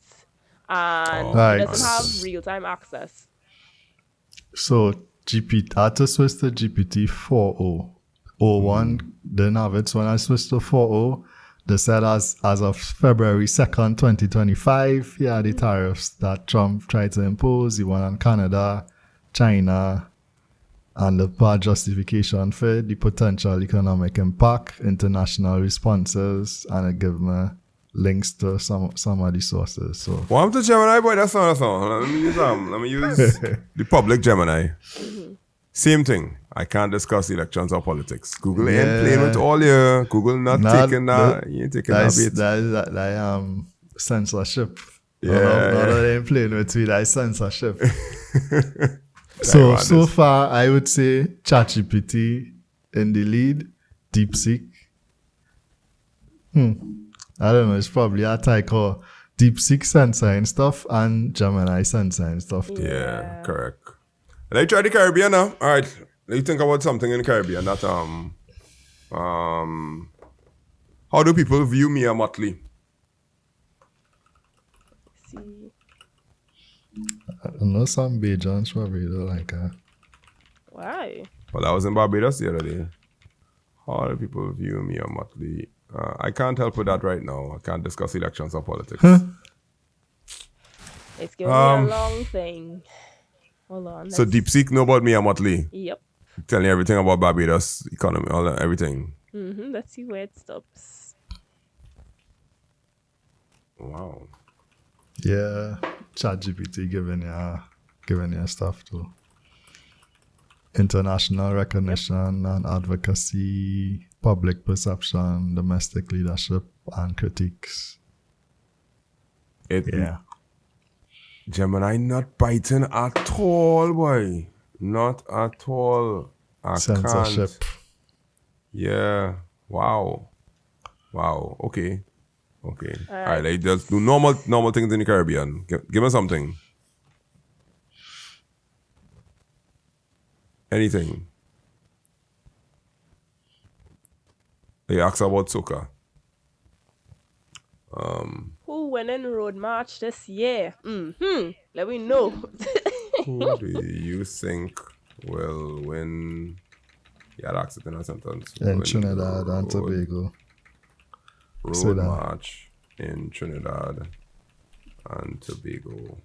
And it doesn't have real-time access. So I had to switch to GPT 4.0. 01 didn't have it. So when I switched to 4.0, they said as of February 2nd, 2025, the tariffs that Trump tried to impose, the one on Canada, China, and the part justification for the potential economic impact, international responses, and it gave me links to some of the sources. So what happened to Gemini, boy? That's not. Let me use the public Gemini. Same thing. I can't discuss elections or politics. Google ain't playing with all your Google not taking that. You ain't taking that bait. That censorship. No, they ain't playing with me. That censorship. So far, I would say ChatGPT in the lead, Deepseek I don't know. It's probably a type of Deepseek sensor and stuff and Gemini sensor and stuff too. Yeah, correct. Let me try the Caribbean now. All right. Let me think about something in the Caribbean that how do people view Mia Motley? See. I know some Bajans probably don't like her. Why? Well, I was in Barbados the other day. How do people view Mia Motley? I can't help with that right now. I can't discuss elections or politics. It's giving me a long thing. Hold on. So Deepseek know about Mia Motley. Yep. Telling you everything about Barbados economy, all that, everything. Let's see where it stops. Wow. Yeah, ChatGPT giving you stuff too. International recognition and advocacy, public perception, domestic leadership, and critiques. Gemini not biting at all, boy. Not at all. I Censorship. can't. Yeah. Wow. Okay. All right. Let's just do normal things in the Caribbean. Give me something. Anything. You ask about soca. Who winning road march this year? Let me know. Who do you think will win? Yeah, that's it in a sentence. In Trinidad and Tobago. Road march in Trinidad and Tobago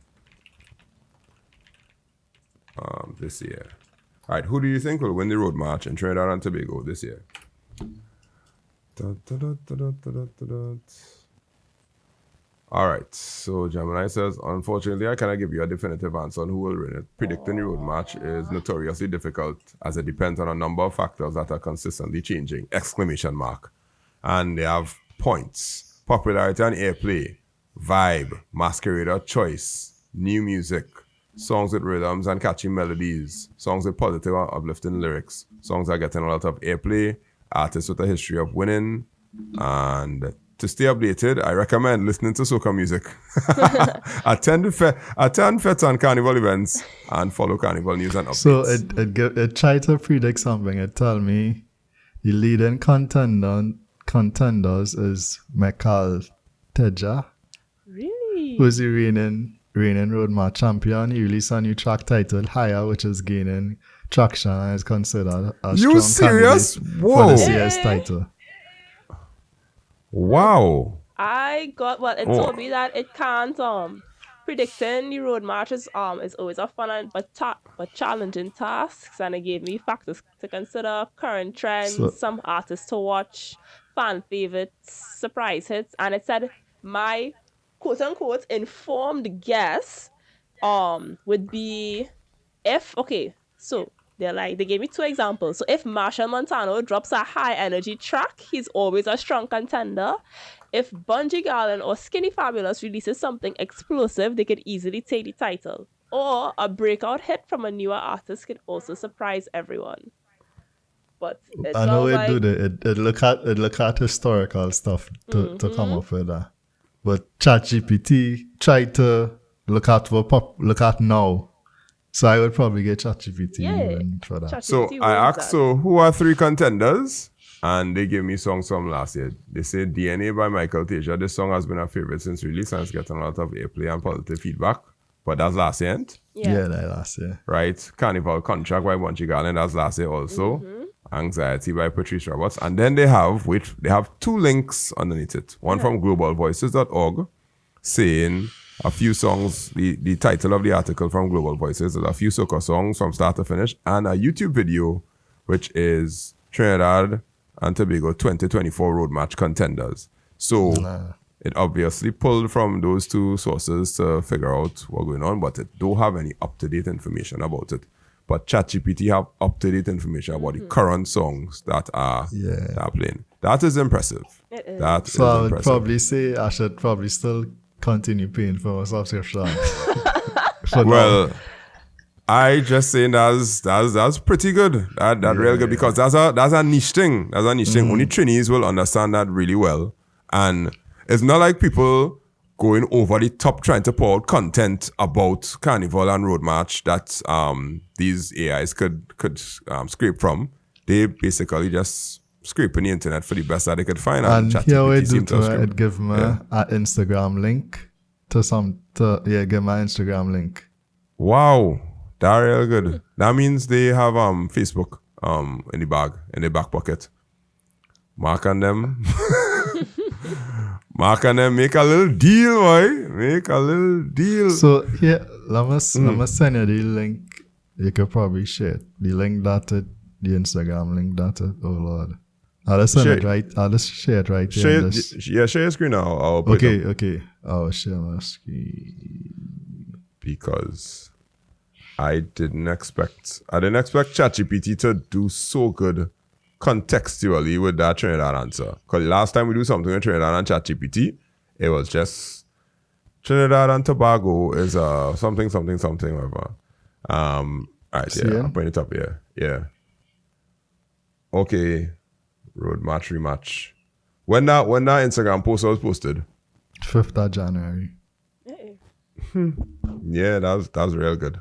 this year. All right, who do you think will win the road march in Trinidad and Tobago this year? All right, so Gemini says, unfortunately, I cannot give you a definitive answer on who will win it. Predicting the road march is notoriously difficult as it depends on a number of factors that are consistently changing! And they have points, popularity and airplay, vibe, masquerader choice, new music, songs with rhythms and catchy melodies, songs with positive or uplifting lyrics, songs that are getting a lot of airplay, artists with a history of winning, and to stay updated, I recommend listening to soca music. attend fets and carnival events, and follow carnival news and updates. So it tried to predict something. It tell me the leading contenders is makeITsimpleTT, Really? who's the reigning road march champion. He released a new track titled Higher, which is gaining traction and is considered a You strong serious? candidate Whoa. for this year's title. Wow. It told me that it can't predicting the road marches is always a fun but challenging tasks, and it gave me factors to consider, current trends, some artists to watch, fan favorites, surprise hits, and it said my quote unquote informed guess would be they gave me two examples. So if Marshall Montano drops a high energy track, he's always a strong contender. If Bungie Garlin or Skinny Fabulous releases something explosive, they could easily take the title. Or a breakout hit from a newer artist could also surprise everyone. But I know it look at historical stuff to come up with that. But ChatGPT tried to look at now. So I would probably get ChatGPT even for that. So I asked, who are three contenders? And they gave me songs from last year. They say DNA by makeITsimpleTT. This song has been a favorite since release and it's getting a lot of airplay and positive feedback. But that's last year, ain't? Yeah, that last year. Right. Carnival Contract by Bungie Garlin, that's last year also. Anxiety by Patrice Roberts. And then they have two links underneath it. One from globalvoices.org saying a few songs, the title of the article from Global Voices is a few soca songs from start to finish, and a YouTube video, which is Trinidad and Tobago 2024 Road March contenders. So it obviously pulled from those two sources to figure out what's going on, but it don't have any up-to-date information about it. But ChatGPT have up-to-date information about the current songs that are playing. That is impressive. It is. I would probably say I should probably still continue paying for my subscription. Well, I just saying that's pretty good. That real good because that's a niche thing. That's a niche thing. Only trainees will understand that really well. And it's not like people going over the top trying to pour out content about Carnival and Road March that these AIs could scrape from. They basically just scraping the internet for the best that they could find. And here we ChatGPT do seemed to to scrape. give me an Instagram link give my Instagram link. Wow, that's real good. That means they have Facebook in the bag, in the back pocket. Mark and them. Make a little deal, boy. Make a little deal. So here, let me send you the link. You could probably share it. The link dotted, the Instagram link dotted. Oh Lord. I'll just send it right. I'll just share it right here. Share your screen now. I'll put it up. Okay. I'll share my screen. Because I didn't expect ChatGPT to do so good contextually with that Trinidad answer. Because last time we do something with Trinidad and ChatGPT, it was just Trinidad and Tobago is something, whatever. All right, yeah, I'm putting it up here. Yeah. Okay. Road match rematch. When that Instagram post was posted? 5th of January. Hey. Yeah, that was real good.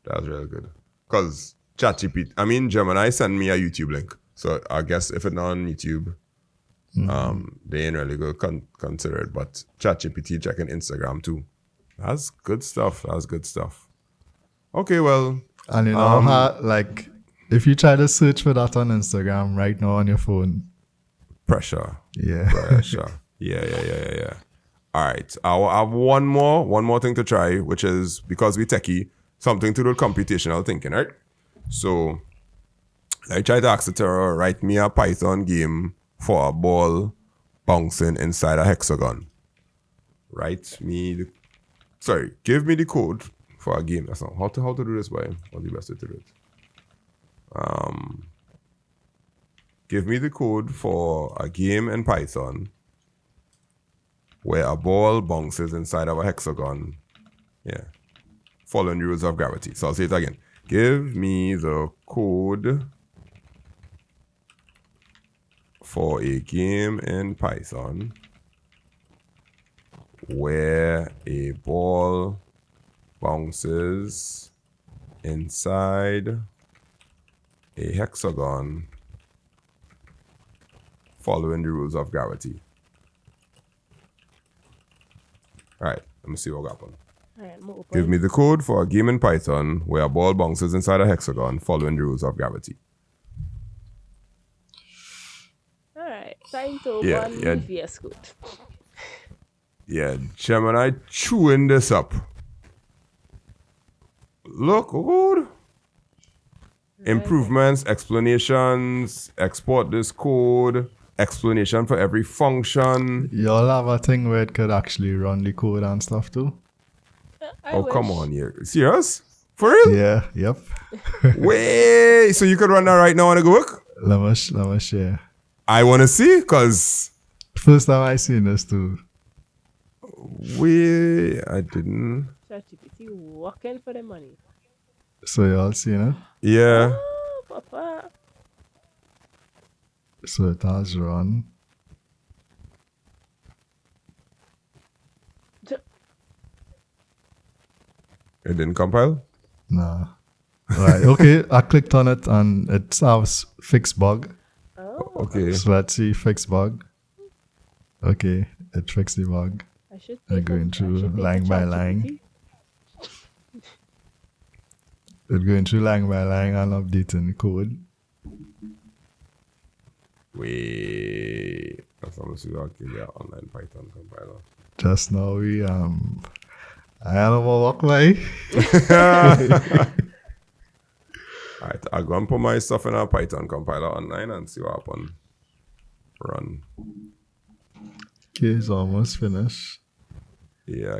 That was real good. Because Gemini sent me a YouTube link. So I guess if it's not on YouTube, they ain't really going to consider it. But ChatGPT checking Instagram too. That's good stuff. Okay, well. And you know how, like, if you try to search for that on Instagram right now on your phone. Pressure. Yeah. Pressure. Yeah. All right. I'll have one more thing to try, which is, because we techie, something to do with computational thinking, right? So I tried to ask it to write me a Python game for a ball bouncing inside a hexagon. Give me the code for a game. That's not how to do this, boy. What's the best way to do it? Give me the code for a game in Python where a ball bounces inside of a hexagon. Yeah. Following the rules of gravity. So I'll say it again. Give me the code for a game in Python where a ball bounces inside a hexagon following the rules of gravity. All right, let me see what happened. All right, Give me the code for a game in Python where a ball bounces inside a hexagon following the rules of gravity. All right, time to Yeah. VS Code. Yeah, Gemini chewing this up. Look, good. Improvements, explanations, export this code, explanation for every function. Y'all have a thing where it could actually run the code and stuff too? Come on here. Serious? For real? Yeah, yep. Wait, so you could run that right now on a go work? Let me share. I want to see, because... First time I seen this too. I didn't... ChatGPT working for the money. So y'all seen it? Yeah. Oh, papa. So it has run. It didn't compile? Nah. Right, okay, I clicked on it and it has fixed bug. Oh, Okay. So let's see, fixed bug. Okay, it fixed the bug. I should I'm take going a- through I should take a line by ChatGPT. line. It's going through line by line and updating the code. Wait. That's how much you got in the online Python compiler. Just now we I don't know what way. Alright, I'll go and put my stuff in a Python compiler online and see what happens. Run. Okay, it's almost finished. Yeah,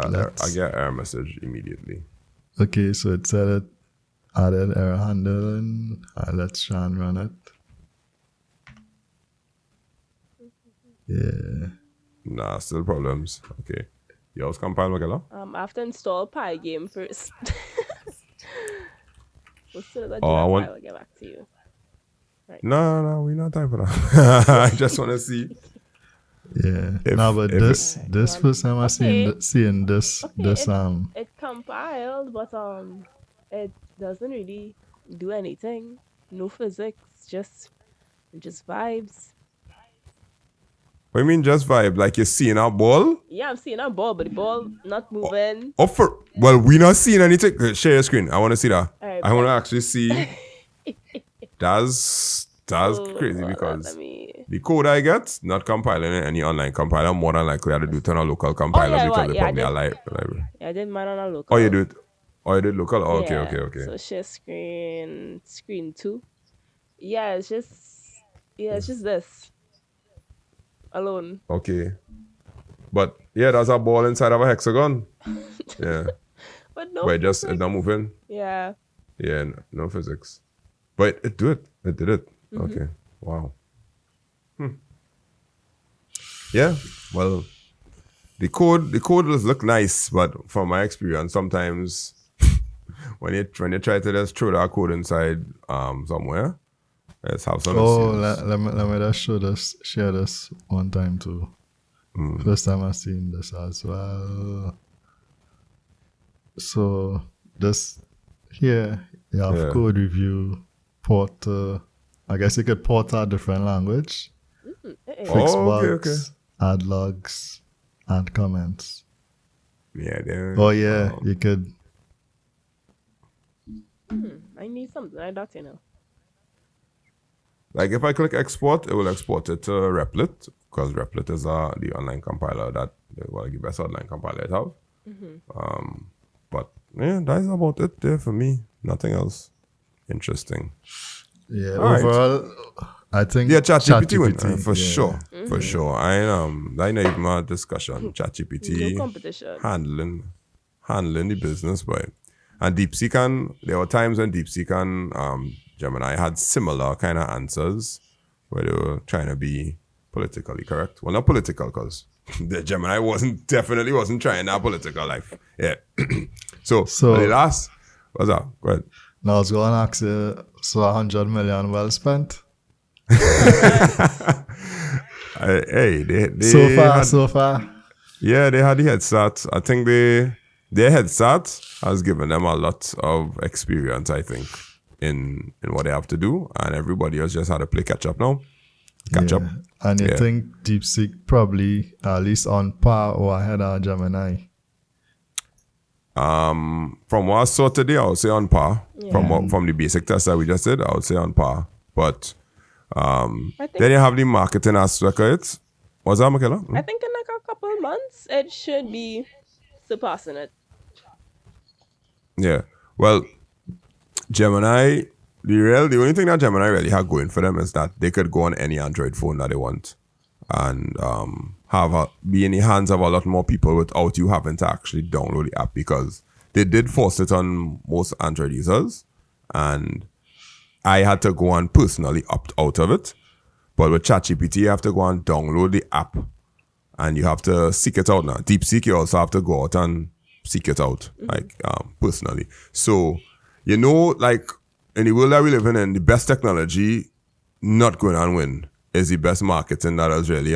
let's- I get error message immediately. Okay, so it said it added error handling. Let's try and run it. Yeah. Nah, still problems. Okay. Yours compile, Magella? I have to install Pygame first. As soon as I do Oh, I that, want- I will get back to you. No, we not time for that. I just want to see. Yeah. If- No, but if this first time I Okay. seeing this It compiled, but it doesn't really do anything. No physics, just vibes. What do you mean just vibe? Like you're seeing a ball? Yeah, I'm seeing a ball, but the ball not moving. Well, we not seeing anything. Share your screen. I want to see that. Alright, I want to bet. actually see. That's crazy Hold on, because let me. the code I get not compiling in any online compiler. More than likely, I had to do it on a local compiler yeah, because well, they yeah, I probably did. are library. Yeah, I did mine on a local. Oh, you do it. Oh, you did local. Oh, Yeah, okay. So share screen 2. Yeah, it's just this alone. Okay. But yeah, that's a ball inside of a hexagon. Yeah. But no. But it physics. not moving. Yeah. Yeah, no physics. But it did it. It did it. Mm-hmm. Okay. Wow. Yeah. Well, the code does look nice, but from my experience, sometimes when you try to just throw that code inside somewhere, let's have some issues. let me just share this one time too. First time I seen this as well. So this here you have Yeah. code review, port. I guess you could port a different language, fix Oh, okay, bugs, add logs, add comments. Yeah. There. Oh yeah, you could. I need something like that, you know. Like if I click export, it will export it to Replit because Replit is the online compiler that the best online compiler I have. But yeah, that's about it there for me. Nothing else interesting. Yeah, All right. overall, I think Yeah, ChatGPT win for yeah. sure, for sure. I not even a discussion. ChatGPT No competition. handling the business, boy. And Deepseek and there were times when Deepseek and Gemini had similar kind of answers where they were trying to be politically correct. Well, not political because the Gemini definitely wasn't trying that political life. Yeah. so the last, what's that? Go ahead. Now I was going to ask you, so 100 million well spent? Hey, they So far. Yeah, they had the headset. I think their headset has given them a lot of experience, I think, in what they have to do. And everybody else just had to play catch up now. Catch up. And you think DeepSeek probably at least on par or ahead of Gemini? From what I saw today, I would say on par. From the basic test that we just did, I would say on par. But then you have the marketing aspect of it. What's that, Michaela? I think in like a couple months, it should be surpassing it. Yeah. Well, Gemini, the only thing that Gemini really had going for them is that they could go on any Android phone that they want and be in the hands of a lot more people without you having to actually download the app because they did force it on most Android users and I had to go and personally opt out of it. But with ChatGPT, you have to go and download the app and you have to seek it out now. Deepseek, you also have to go out and seek it out, like personally. So, like in the world that we live in the best technology not going on win is the best marketing that does really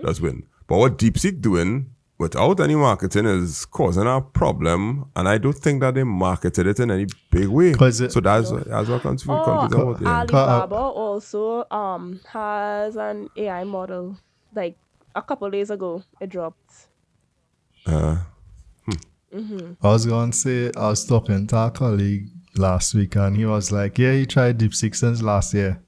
does win. But what Deepseek doing without any marketing is causing a problem, and I don't think that they marketed it in any big way. So that's what confusing about it. Alibaba also has an AI model. Like a couple days ago, it dropped. I was going to say, I was talking to a colleague last week and he was like, yeah, he tried DeepSeek since last year.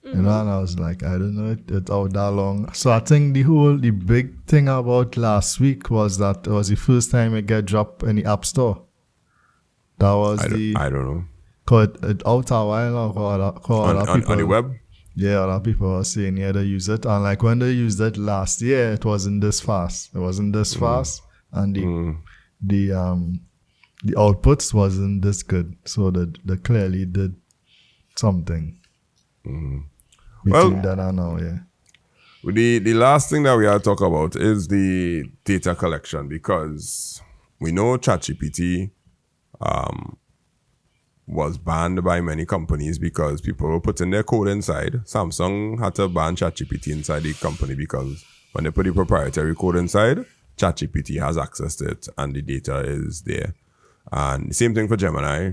You know, and I was like, I don't know, it's out that long. So I think the big thing about last week was that it was the first time it got dropped in the App Store. That was I don't know. Cause it out a while now. On the web? Yeah, a lot of people were saying, yeah, they use it. And like when they used it last year, it wasn't this fast. It wasn't this fast. And the outputs wasn't this good. So they clearly did something. Between then and now, yeah. The last thing that we are to talk about is the data collection because we know ChatGPT was banned by many companies because people were putting their code inside. Samsung had to ban ChatGPT inside the company because when they put the proprietary code inside, ChatGPT has access to it and the data is there. And the same thing for Gemini.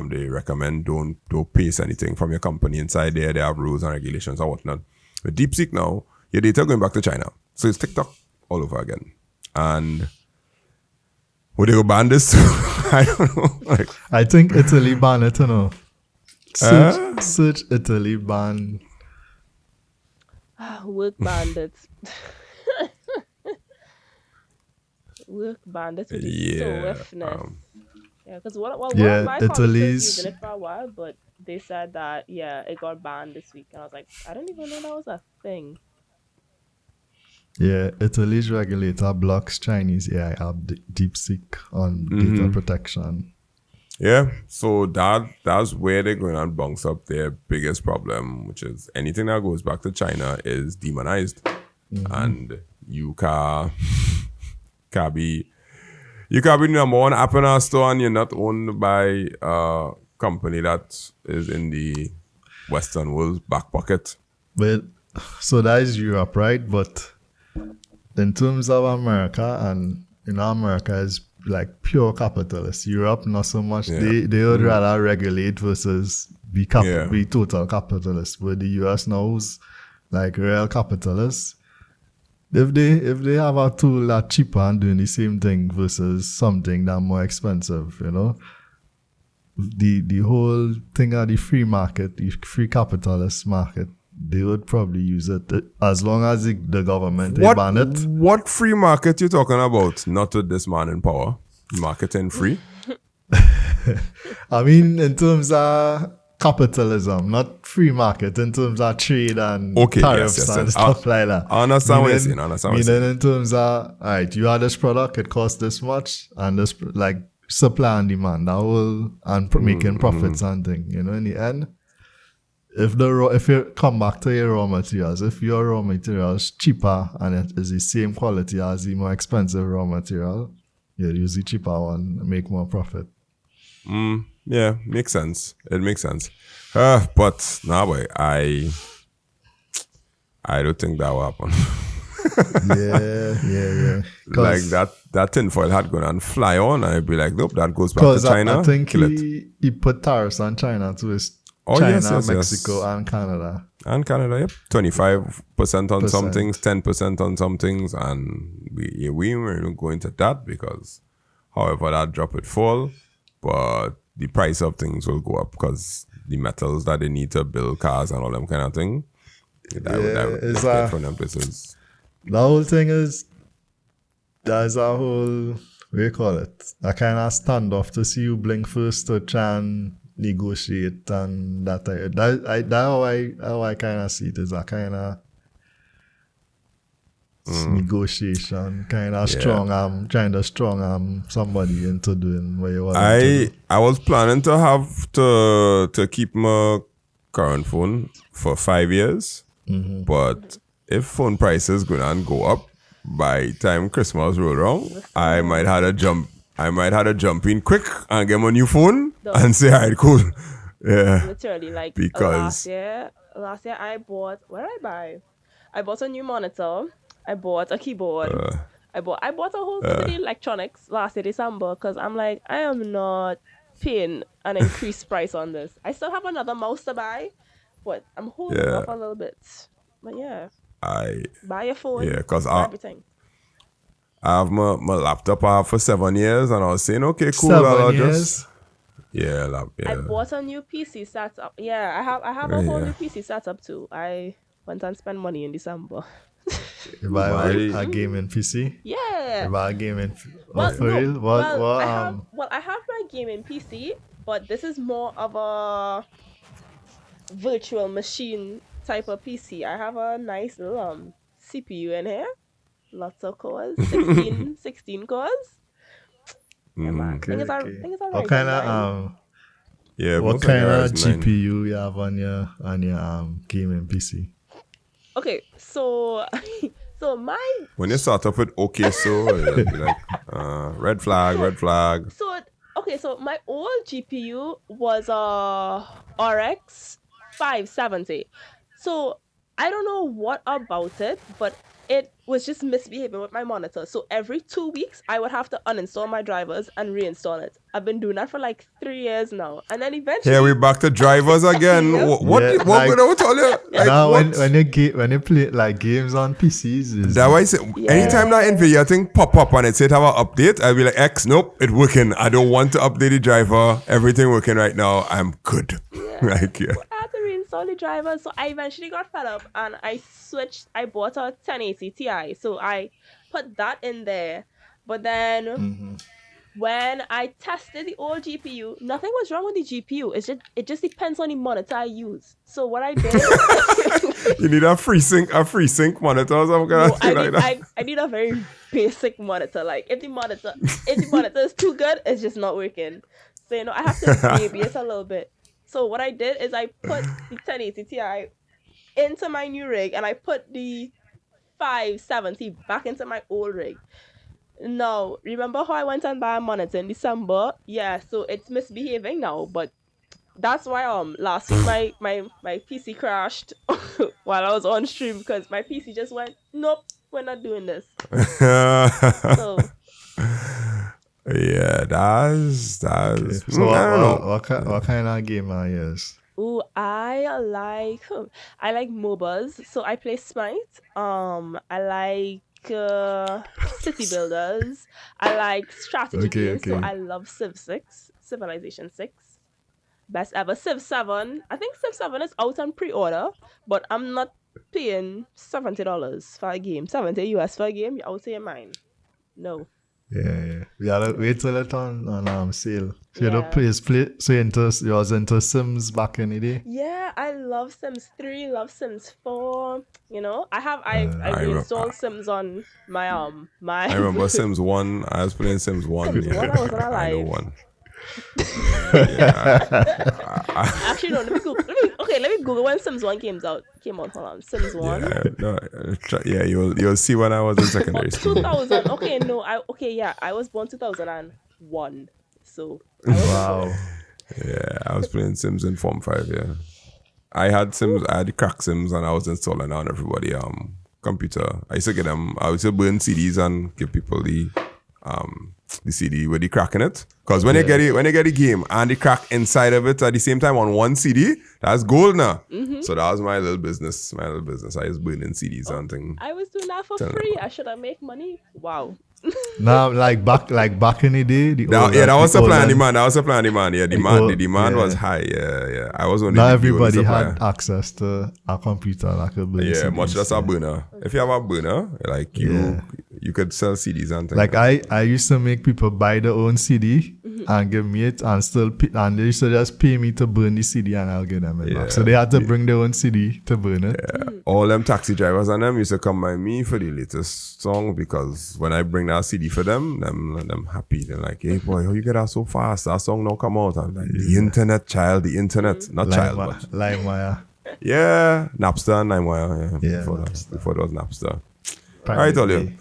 They recommend don't paste anything from your company inside there. They have rules and regulations and whatnot. With Deepseek now, your data going back to China. So it's TikTok all over again. And would they go ban this? I don't know. Like, I think Italy banned it, you know. Search Italy ban. Work bandits. Work bandits with the swiftness. Yeah, because one of my colleagues was using it for a while, but they said that, it got banned this week. And I was like, I didn't even know that was a thing. Yeah, Italy's regulator blocks Chinese AI app Deepseek on data protection. Yeah, so that's where they're going to bounce up their biggest problem, which is anything that goes back to China is demonized. And you can be number one app in our store and you're not owned by a company that is in the Western world's back pocket. But so that is Europe, right? But in terms of America, and America is like pure capitalist. Europe not so much. They would rather regulate versus be total capitalist. But the US now is like real capitalists. If they have a tool that's cheaper and doing the same thing versus something that's more expensive, the whole thing of the free market, the free capitalist market, they would probably use it as long as the government ban it. What free market you talking about? Not with this man in power. Marketing free? I mean, in terms of capitalism, not free market, in terms of trade and tariffs and stuff like that. I understand what you're saying. In terms of, all right, you have this product, it costs this much, and this, like, supply and demand, that will, and making profits and things, in the end. If you come back to your raw materials, if your raw material is cheaper and it is the same quality as the more expensive raw material, you'll use the cheaper one and make more profit. Yeah, makes sense. It makes sense. But no, boy, I don't think that will happen. yeah. Like that tinfoil hat going and fly on, and I'd be like, nope, that goes back to China. I think he put tariffs on China too. China, Mexico, and Canada. And Canada, yep. 25% on some things, 10% on some things, and we weren't going to that because however that drop would fall, but the price of things will go up because the metals that they need to build cars and all them kind of thing. That from them places. The whole thing is there's a whole, what do you call it? A kind of standoff to see you blink first to try and negotiate and that. How I kind of see it is a kind of negotiation, kind of trying to strong somebody into doing what you want. I was planning to have to keep my current phone for 5 years, but if phone prices go up by time Christmas roll around, I might have to jump in quick and get my new phone and say, all right, cool. Yeah. Literally, like because last year I bought, what did I buy? I bought a new monitor. I bought a keyboard. I bought a whole bit of electronics last year December because I'm like, I am not paying an increased price on this. I still have another mouse to buy, but I'm holding off a little bit. But yeah, buy your phone. Yeah, because everything. I have my laptop I have for 7 years, and I was saying, okay, cool. 7 years? Yeah. I bought a new PC setup. Yeah, I have a whole new PC setup too. I went and spent money in December. You buy a gaming PC? Yeah. You buy a gaming for real? I have my gaming PC, but this is more of a virtual machine type of PC. I have a nice little CPU in here. Lots of cores. 16 cores. Yeah, man. Things are right. What kind of what kind of GPU you have on your gaming PC? Okay, so my when you start off with so it'll be like red flag. So my old GPU was a RX 570. So I don't know what about it, but it was just misbehaving with my monitor. So every 2 weeks, I would have to uninstall my drivers and reinstall it. I've been doing that for like 3 years now. And then eventually... Here we back to drivers again. Yep. What Yeah, going like- on with all you? Like, Now what? when you play like games on PCs, is That why I say, Yeah. anytime that NVIDIA thing pop up and it say it have an update, I'll be like, X, nope, it working. I don't want to update the driver. Everything working right now. I'm good. Like, yeah. I had to reinstall the driver, so I eventually got fed up and I switched. I bought a 1080 Ti, so I put that in there. But then when I tested the old GPU, nothing was wrong with the GPU. It just depends on the monitor I use. So what I did, You need a free sync monitor or something no, like that. I need a very basic monitor. Like if the monitor is too good, it's just not working. So I have to baby it a little bit. So what I did is I put the 1080 Ti into my new rig and I put the 570 back into my old rig. Now, remember how I went and bought a monitor in December? Yeah, so it's misbehaving now, but that's why last week my PC crashed while I was on stream because my PC just went, nope, we're not doing this. So Yeah, that's. So I don't know. what kind of game are you? ooh, I like MOBAs. So I play Smite. I like city builders. I like strategy games. So okay. I love Civ 6, Civilization 6. Best ever. Civ 7. I think Civ 7 is out on pre-order, but I'm not paying $70 for a game. 70 US for a game. You're out of your mind. No. Yeah. We gotta wait till it's on sale. So Yeah. you play. So you was into Sims back in the day. Yeah, I love Sims 3, love Sims 4. I reinstalled Sims on my I remember Sims 1. I was playing Sims 1. Sims 1, I wasn't I know alive. 1. Actually, no. Let me Google when Sims 1 came out. Hold on, Sims 1. Yeah, you'll see when I was in secondary school. 2000. Okay, no. I was born 2001. So. Wow. Yeah, I was playing Sims in Form 5, yeah. I had the crack Sims and I was installing on everybody computer. I used to get them, I used to burn CDs and give people the CD with the crack in it. Because when you get the game and the crack inside of it at the same time on one CD, that's gold now. So that was my little business. I was burning CDs and things. I was doing that for free. I should have made money. Wow. Now, like back in the day, That was supply and demand. Yeah, the demand was high. Yeah. I was only now the only everybody supplier. had access to a computer like a burn Yeah, CDs. much less a burner. If you have a burner, like you could sell CDs and things. Like I used to make people buy their own CD and give me it and and they used to just pay me to burn the CD and I'll give them it back. So they had to bring their own CD to burn it. All them taxi drivers and them used to come by me for the latest song because when I bring that CD for them happy. They're like, hey boy, how you get that so fast? That song now come out. I'm like, the internet, child, the internet. Not child, but LimeWire. yeah, Napster and LimeWire. Yeah, Before there was Napster. Pirate All right, Olio. Bay.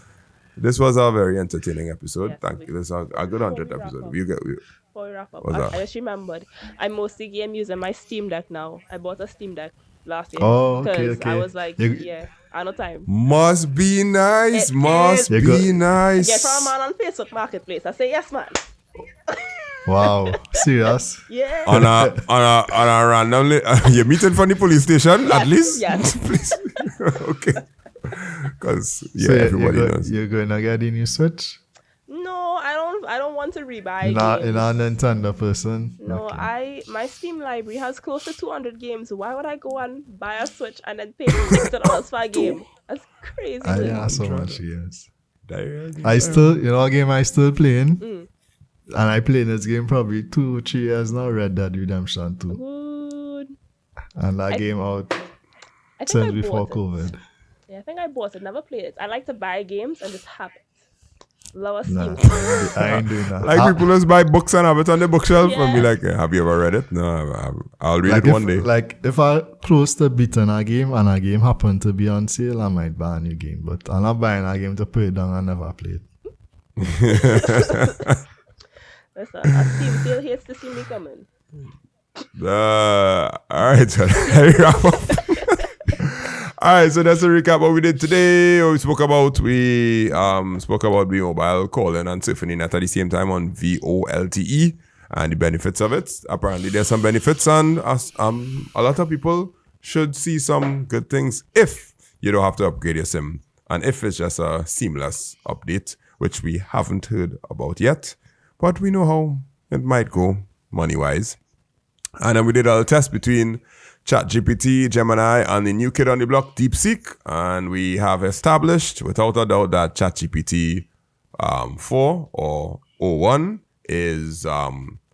This was a very entertaining episode. Yes, Thank you. This is a good 100th episode. Before we wrap up, What's that? I just remembered I mostly game using my Steam Deck now. I bought a Steam Deck last year. Oh, okay, Because I okay. was like, I know time. Must be nice. It Must is. be nice. Get from a man on Facebook Marketplace. I say, yes, man. Wow. Serious? Yeah. on a randomly you meet in from the police station Yes, at least. yes. Please. Okay. Because So everybody knows. you're gonna get a new Switch? No, I don't want to rebuy Not games. a Nintendo person. No, Okay. my Steam library has close to 200 games. Why would I go and buy a Switch and then pay $60 for a game? That's crazy. I have so much games. Diarrhea. I still, a game I still playing, and I played this game probably 2-3 years now. Red Dead Redemption 2, Good. and that game out I think since I before bought it. COVID. Yeah, I think I bought it. Never played it. I like to buy games and just have it. Lower Nah, Steam. I ain't doing that. Like people just buy books and have it on the bookshelf and be Yeah. like, have you ever read it? No, I haven't. I'll read Like it one day. Like if I close to beating a game and a game happen to be on sale, I might buy a new game. But I'm not buying a game to put it down and never play it. Listen, a Steam sale hates to see me coming. All right, so let me wrap up. All right, so that's a recap what we did today. We spoke about Bmobile calling and surfing net at the same time on VoLTE and the benefits of it. Apparently, there's some benefits, and a lot of people should see some good things if you don't have to upgrade your SIM, and if it's just a seamless update, which we haven't heard about yet, but we know how it might go money-wise. And then we did a test between ChatGPT, Gemini, and the new kid on the block, Deepseek. And we have established, without a doubt, that ChatGPT 4 or 01 is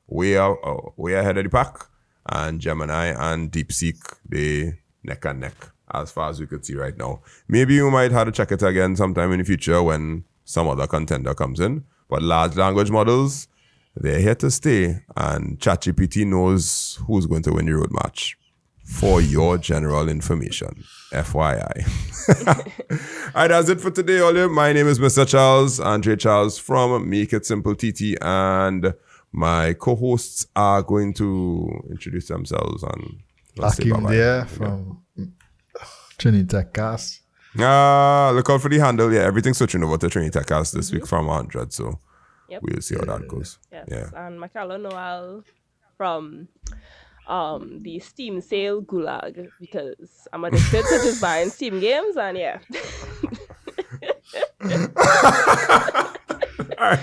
way ahead of the pack. And Gemini and Deepseek, they neck and neck, as far as we could see right now. Maybe you might have to check it again sometime in the future when some other contender comes in. But large language models, they're here to stay. And ChatGPT knows who's going to win the road match. For your general information, FYI. All right, that's it for today, Olive. My name is Mr. Charles, Andre Charles from makeITsimpleTT, and my co-hosts are going to introduce themselves and Akim there from Trinity Techcast. Look out for the handle. Yeah, everything's switching over to Trinity Techcast this week from 100, so we'll see how that goes. Yes, yeah. And Michaela Noel from the Steam sale gulag, because I'm addicted to just buying Steam games, and All right.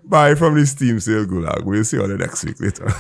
Bye from the Steam sale gulag. We'll see you all the next week later.